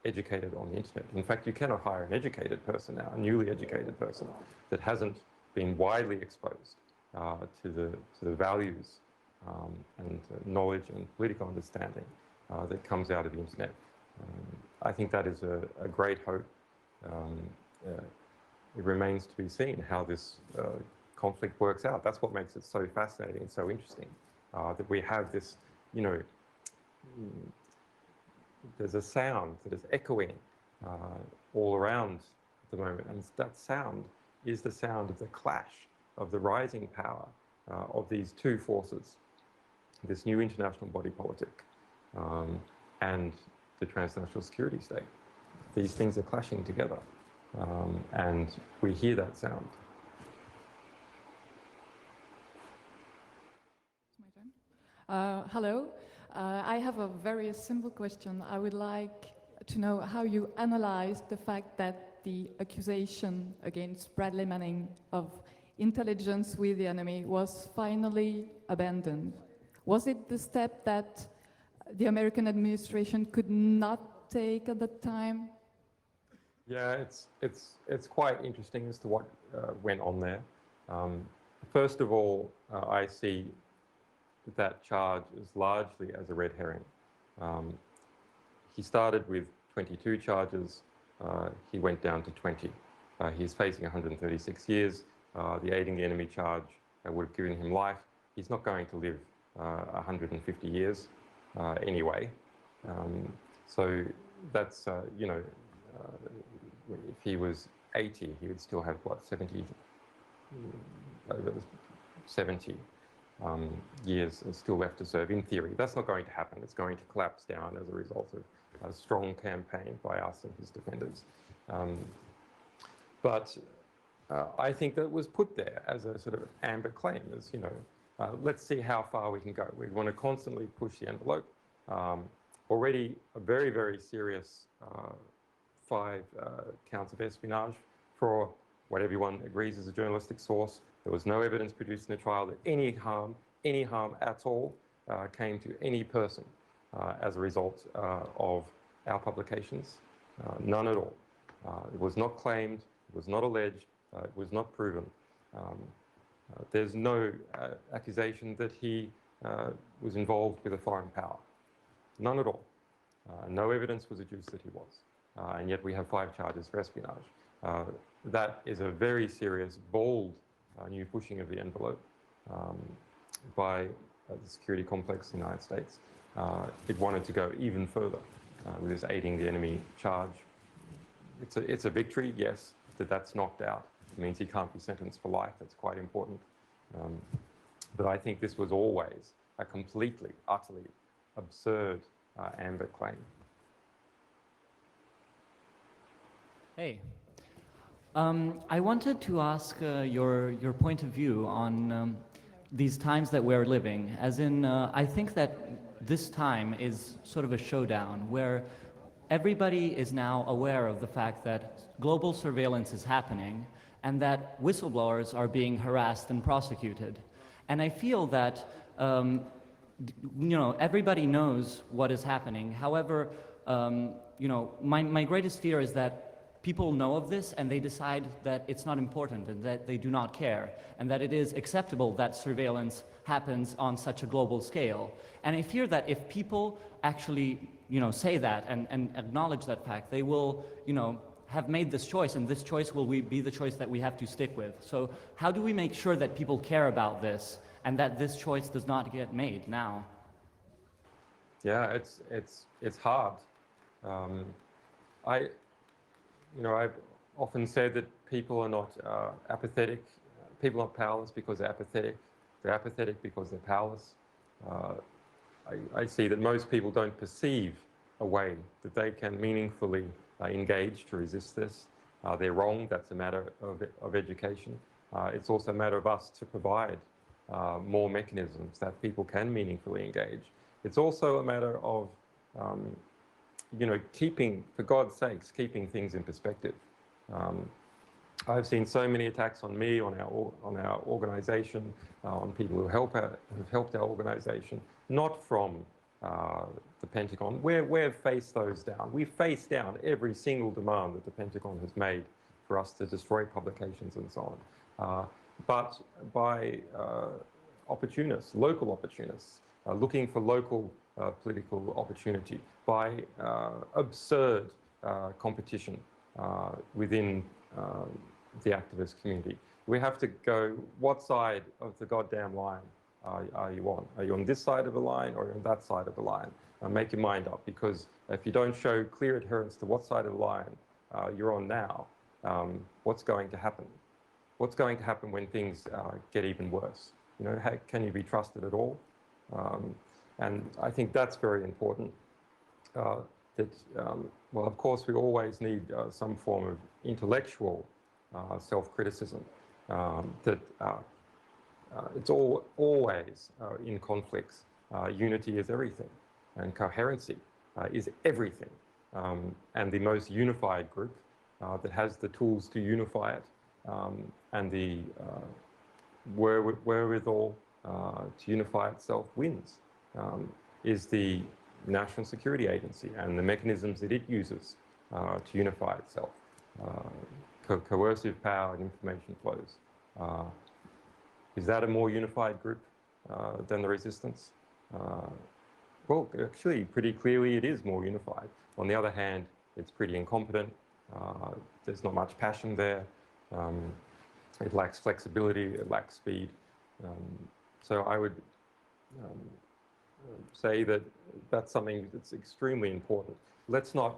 educated on the internet. In fact, you cannot hire an educated person now, a newly educated person that hasn't been widely exposed to the values and knowledge and political understanding that comes out of the internet. I think that is a great hope. It remains to be seen how this conflict works out. That's what makes it so fascinating and so interesting, that we have this, there's a sound that is echoing all around at the moment, and that sound is the sound of the clash of the rising power of these two forces, this new international body politic and the transnational security state. These things are clashing together, and we hear that sound. Hello. I have a very simple question. I would like to know how you analyze the fact that the accusation against Bradley Manning of intelligence with the enemy was finally abandoned. Was it the step that the American administration could not take at the time? Yeah, it's quite interesting as to what went on there. First of all, I see that charge is largely as a red herring. He started with 22 charges. He went down to 20. He's facing 136 years. The aiding the enemy charge would have given him life. He's not going to live 150 years anyway. So that's, if he was 80, he would still have, what, 70 years still left to serve, in theory. That's not going to happen. It's going to collapse down as a result of a strong campaign by us and his defenders. But I think that it was put there as a sort of amber claim, as, let's see how far we can go. We want to constantly push the envelope. Already a very, very serious 5 counts of espionage for what everyone agrees is a journalistic source. There was no evidence produced in the trial that any harm at all came to any person as a result of our publications. None at all. It was not claimed, it was not alleged, it was not proven. There's no accusation that he was involved with a foreign power. None at all. No evidence was adduced that he was. And yet we have 5 charges for espionage. That is a very serious, bold new pushing of the envelope by the security complex in the United States. It wanted to go even further with this aiding the enemy charge. It's a victory, yes, that's knocked out. It means he can't be sentenced for life. That's quite important. But I think this was always a completely, utterly absurd amber claim. Hey, I wanted to ask your point of view on these times that we're living. As in, I think that this time is sort of a showdown where everybody is now aware of the fact that global surveillance is happening and that whistleblowers are being harassed and prosecuted. And I feel that everybody knows what is happening. However, my greatest fear is that people know of this and they decide that it's not important and that they do not care and that it is acceptable that surveillance happens on such a global scale. And I fear that if people actually, say that and acknowledge that fact, they will, have made this choice, and this choice will be the choice that we have to stick with. So how do we make sure that people care about this and that this choice does not get made now? Yeah, it's hard. I've often said that people are not apathetic. People are powerless because they're apathetic. They're apathetic because they're powerless. I see that most people don't perceive a way that they can meaningfully engage to resist this. They're wrong. That's a matter of education. It's also a matter of us to provide more mechanisms that people can meaningfully engage. It's also a matter of, keeping, for God's sakes, keeping things in perspective. I've seen so many attacks on me, on our organization, on people who've helped our organization, not from the Pentagon. We've faced those down. We've faced down every single demand that the Pentagon has made for us to destroy publications and so on. But by opportunists, local opportunists, looking for local political opportunity, by absurd competition within the activist community. We have to go, what side of the goddamn line are you on? Are you on this side of the line or on that side of the line? Make your mind up, because if you don't show clear adherence to what side of the line you're on now, what's going to happen? What's going to happen when things get even worse? Can you be trusted at all? And I think that's very important. Well, of course, we always need some form of intellectual self-criticism. It's always in conflicts. Unity is everything, and coherency is everything. And the most unified group that has the tools to unify it and the wherewithal to unify itself wins, is the National Security Agency and the mechanisms that it uses to unify itself. Coercive power and information flows. Is that a more unified group than the resistance? Well, actually, pretty clearly it is more unified. On the other hand, it's pretty incompetent. There's not much passion there. It lacks flexibility, it lacks speed. So I would say that that's something that's extremely important. Let's not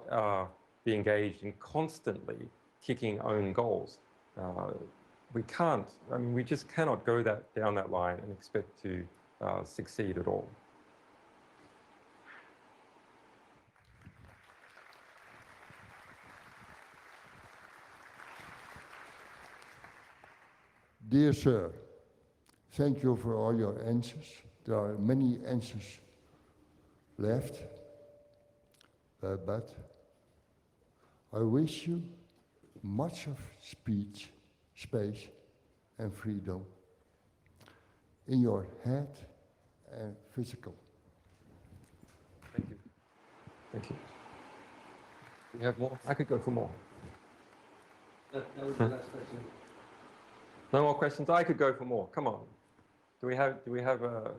be engaged in constantly kicking own goals. We can't, we just cannot go down that line and expect to succeed at all. Dear sir, thank you for all your answers. There are many answers left, but I wish you much of speech, space, and freedom in your head and physical. Thank you. Thank you. Do we have more? I could go for more. That was the last question. No more questions? I could go for more. Come on. Do we have a...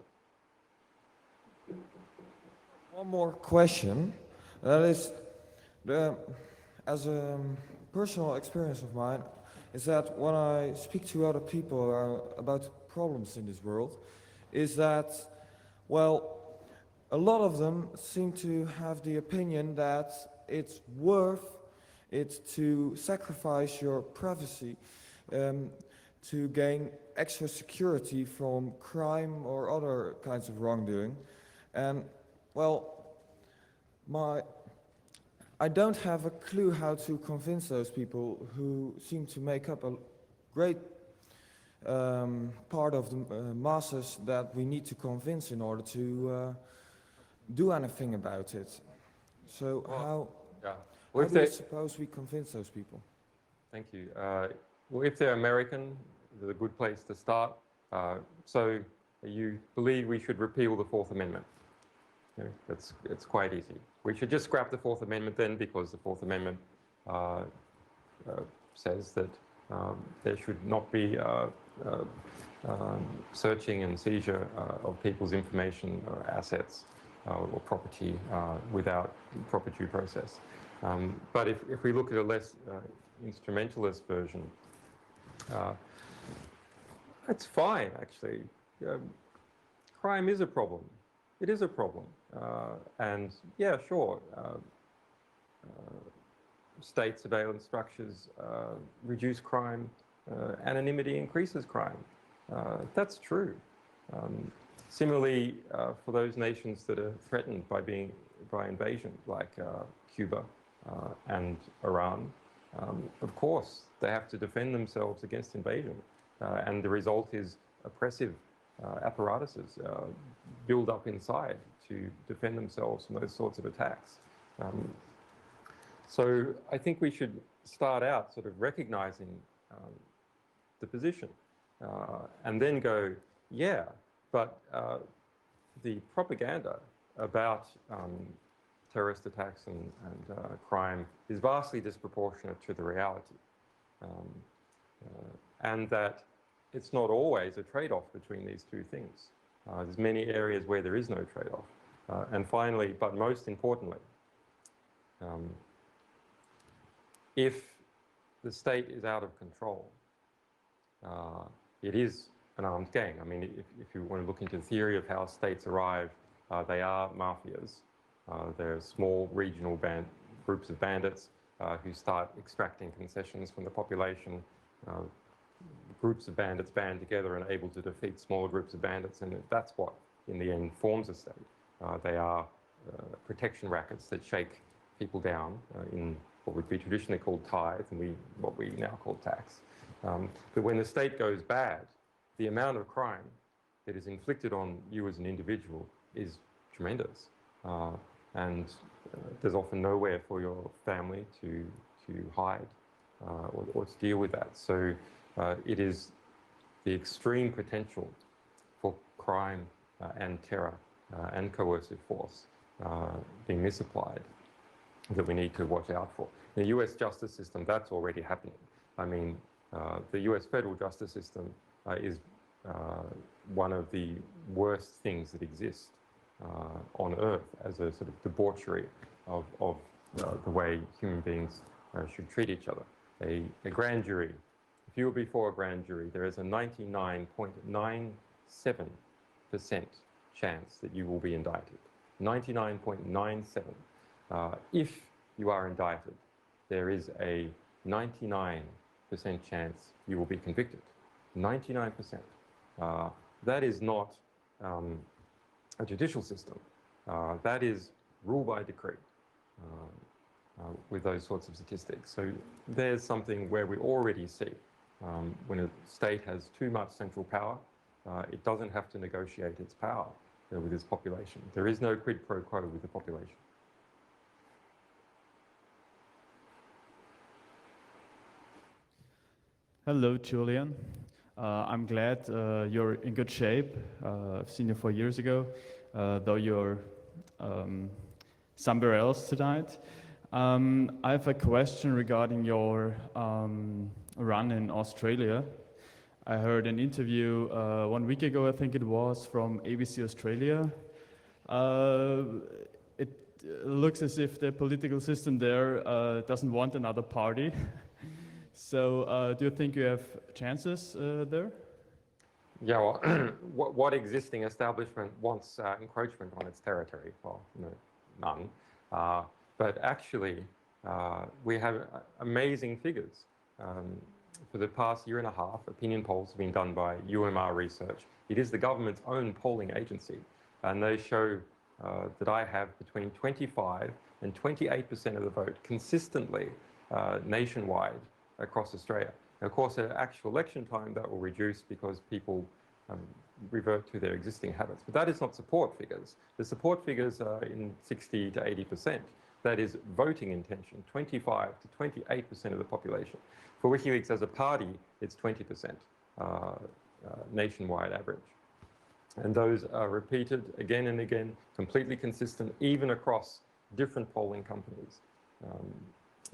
One more question. That is, as a personal experience of mine, is that when I speak to other people about problems in this world, is that, well, a lot of them seem to have the opinion that it's worth it to sacrifice your privacy to gain extra security from crime or other kinds of wrongdoing. And, well, I don't have a clue how to convince those people who seem to make up a great part of the masses that we need to convince in order to do anything about it. So how do you suppose we convince those people? Thank you. Well, if they're American, it's a good place to start. So you believe we should repeal the Fourth Amendment? You know, it's quite easy. We should just scrap the Fourth Amendment then, because the Fourth Amendment says that there should not be searching and seizure of people's information or assets or property without proper due process. But if we look at a less instrumentalist version, it's fine, actually. Crime is a problem. It is a problem. And yeah, sure, state surveillance structures reduce crime, anonymity increases crime. That's true. Similarly, for those nations that are threatened by invasion, like Cuba and Iran, of course, they have to defend themselves against invasion. And the result is oppressive apparatuses build up inside to defend themselves from those sorts of attacks. So I think we should start out sort of recognizing the position and then go, yeah, but the propaganda about terrorist attacks and crime is vastly disproportionate to the reality. And that it's not always a trade-off between these two things. There's many areas where there is no trade-off. And finally, but most importantly, if the state is out of control, it is an armed gang. I mean, if you want to look into the theory of how states arrive, they are mafias. They're small regional groups of bandits who start extracting concessions from the population. Groups of bandits band together and able to defeat smaller groups of bandits, and that's what, in the end, forms a state. They are protection rackets that shake people down in what would be traditionally called tithe and what we now call tax. But when the state goes bad, the amount of crime that is inflicted on you as an individual is tremendous. And there's often nowhere for your family to hide or to deal with that. So it is the extreme potential for crime and terror and coercive force being misapplied that we need to watch out for. In the US justice system, that's already happening. I mean, the US federal justice system is one of the worst things that exist on earth as a sort of debauchery of the way human beings should treat each other. A grand jury, if you were before a grand jury, there is a 99.97% chance that you will be indicted. 99.97. If you are indicted, there is a 99% chance you will be convicted. 99%. That is not a judicial system. That is rule by decree with those sorts of statistics. So there's something where we already see when a state has too much central power, it doesn't have to negotiate its power with its population. There is no quid pro quo with the population. Hello, Julian. I'm glad you're in good shape. I've seen you 4 years ago, though you're somewhere else tonight. I have a question regarding your run in Australia. I heard an interview 1 week ago, I think it was, from ABC Australia. It looks as if the political system there doesn't want another party. So do you think you have chances there? Yeah, well, what existing establishment wants encroachment on its territory? Well, no, none. But actually, we have amazing figures. For the past year and a half, opinion polls have been done by UMR Research. It is the government's own polling agency, and they show that I have between 25 and 28% of the vote consistently nationwide across Australia. Now, of course, at actual election time, that will reduce because people revert to their existing habits. But that is not support figures. The support figures are in 60 to 80%. That is voting intention, 25 to 28% of the population. For Wikileaks as a party, it's 20% nationwide average. And those are repeated again and again, completely consistent, even across different polling companies.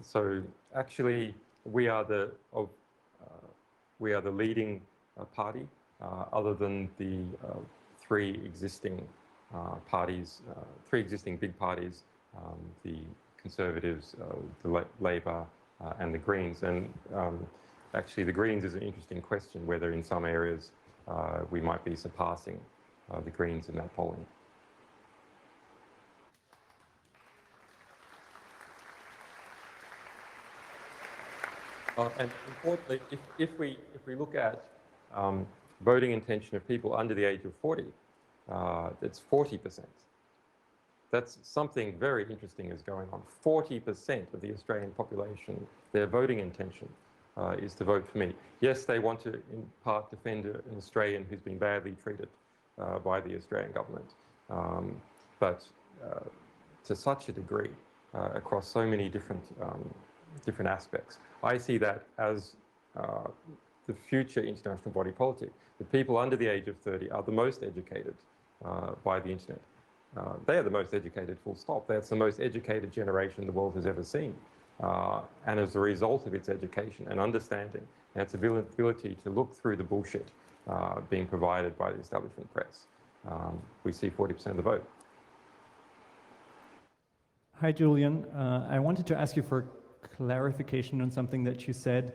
So actually, we are the leading party, other than the three existing parties, three existing big parties, the Conservatives, the Labor, and the Greens. And actually, the Greens is an interesting question, whether in some areas we might be surpassing the Greens in that polling. And importantly, if we look at voting intention of people under the age of 40, it's 40%. That's something very interesting is going on. 40% of the Australian population, their voting intention is to vote for me. Yes, they want to, in part, defend an Australian who's been badly treated by the Australian government. But to such a degree, across so many different aspects, I see that as the future international body politic. The people under the age of 30 are the most educated by the internet. They are the most educated, full stop. That's the most educated generation the world has ever seen. And as a result of its education and understanding and its ability to look through the bullshit being provided by the establishment press, we see 40% of the vote. Hi, Julian. I wanted to ask you for clarification on something that you said,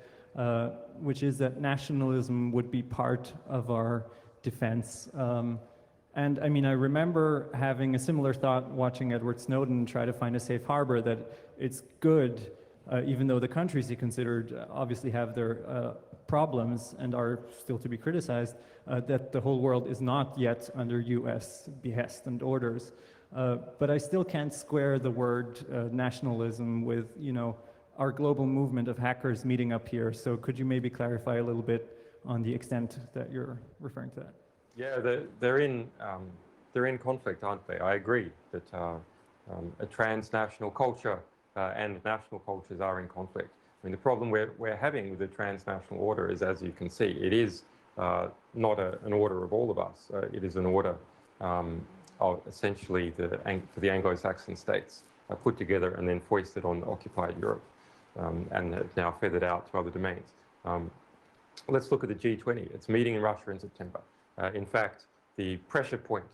which is that nationalism would be part of our defense. And I mean, I remember having a similar thought watching Edward Snowden try to find a safe harbor, that it's good, even though the countries he considered obviously have their problems and are still to be criticized, that the whole world is not yet under US behest and orders. But I still can't square the word nationalism with, you know, our global movement of hackers meeting up here. So could you maybe clarify a little bit on the extent that you're referring to that? Yeah, they're in conflict, aren't they? I agree that a transnational culture and national cultures are in conflict. I mean, the problem we're having with the transnational order is, as you can see, it is not an order of all of us. It is an order of essentially for the Anglo-Saxon states put together and then foisted on occupied Europe, and now feathered out to other domains. Let's look at the G20. It's meeting in Russia in September. In fact, the pressure point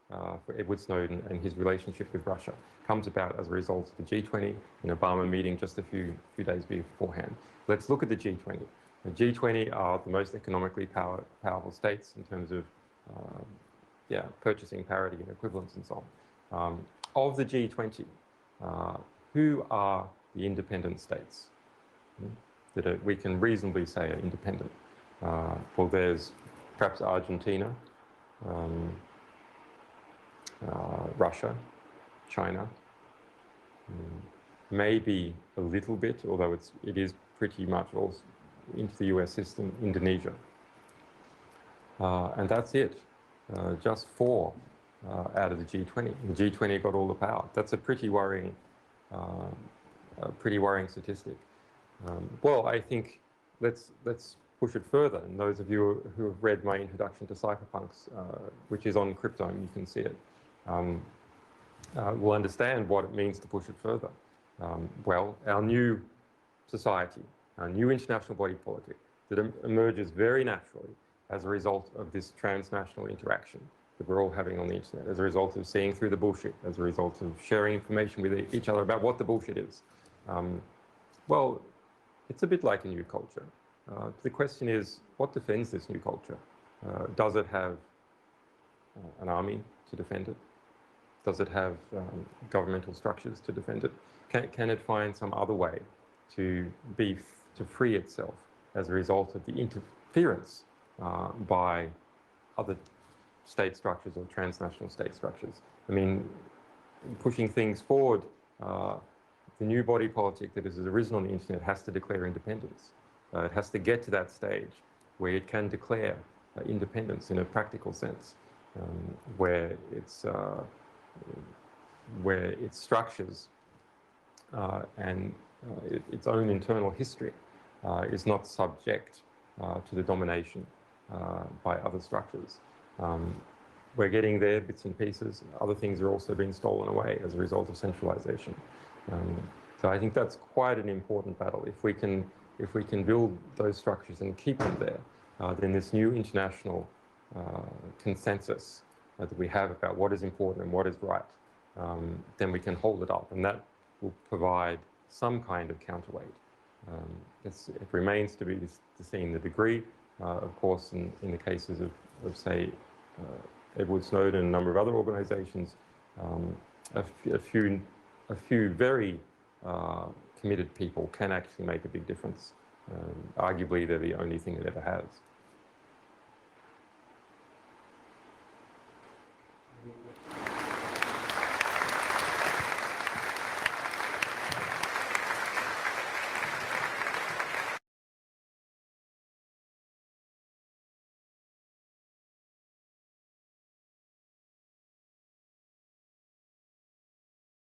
for Edward Snowden and his relationship with Russia comes about as a result of the G20 and Obama meeting just a few days beforehand. Let's look at the G20. The G20 are the most economically powerful states in terms of purchasing parity and equivalence and so on. Of the G20, who are the independent states that we can reasonably say are independent? Well, there's perhaps Argentina, Russia, China, maybe a little bit, although it is pretty much also into the US system, Indonesia. And that's it, just 4 out of the G20. The G20 got all the power. That's a pretty worrying statistic. Well, I think let's push it further. And those of you who have read my introduction to cypherpunks, which is on Cryptome, you can see it, will understand what it means to push it further. Well, our new society, our new international body politic that emerges very naturally as a result of this transnational interaction that we're all having on the internet, as a result of seeing through the bullshit, as a result of sharing information with each other about what the bullshit is. Well, it's a bit like a new culture. The question is, what defends this new culture? Does it have an army to defend it? Does it have governmental structures to defend it? Can it find some other way to free itself as a result of the interference by other state structures or transnational state structures? I mean, pushing things forward the new body politic that has arisen on the internet has to declare independence. It has to get to that stage where it can declare independence in a practical sense, where its structures and its own internal history is not subject to the domination by other structures. We're getting there, bits and pieces. Other things are also being stolen away as a result of centralization. So I think that's quite an important battle. If we can build those structures and keep them there, then this new international consensus that we have about what is important and what is right, then we can hold it up, and that will provide some kind of counterweight. It remains to be seen the degree. Of course, in the cases of say, Edward Snowden and a number of other organizations, a few very committed people can actually make a big difference. Arguably, they're the only thing it ever has.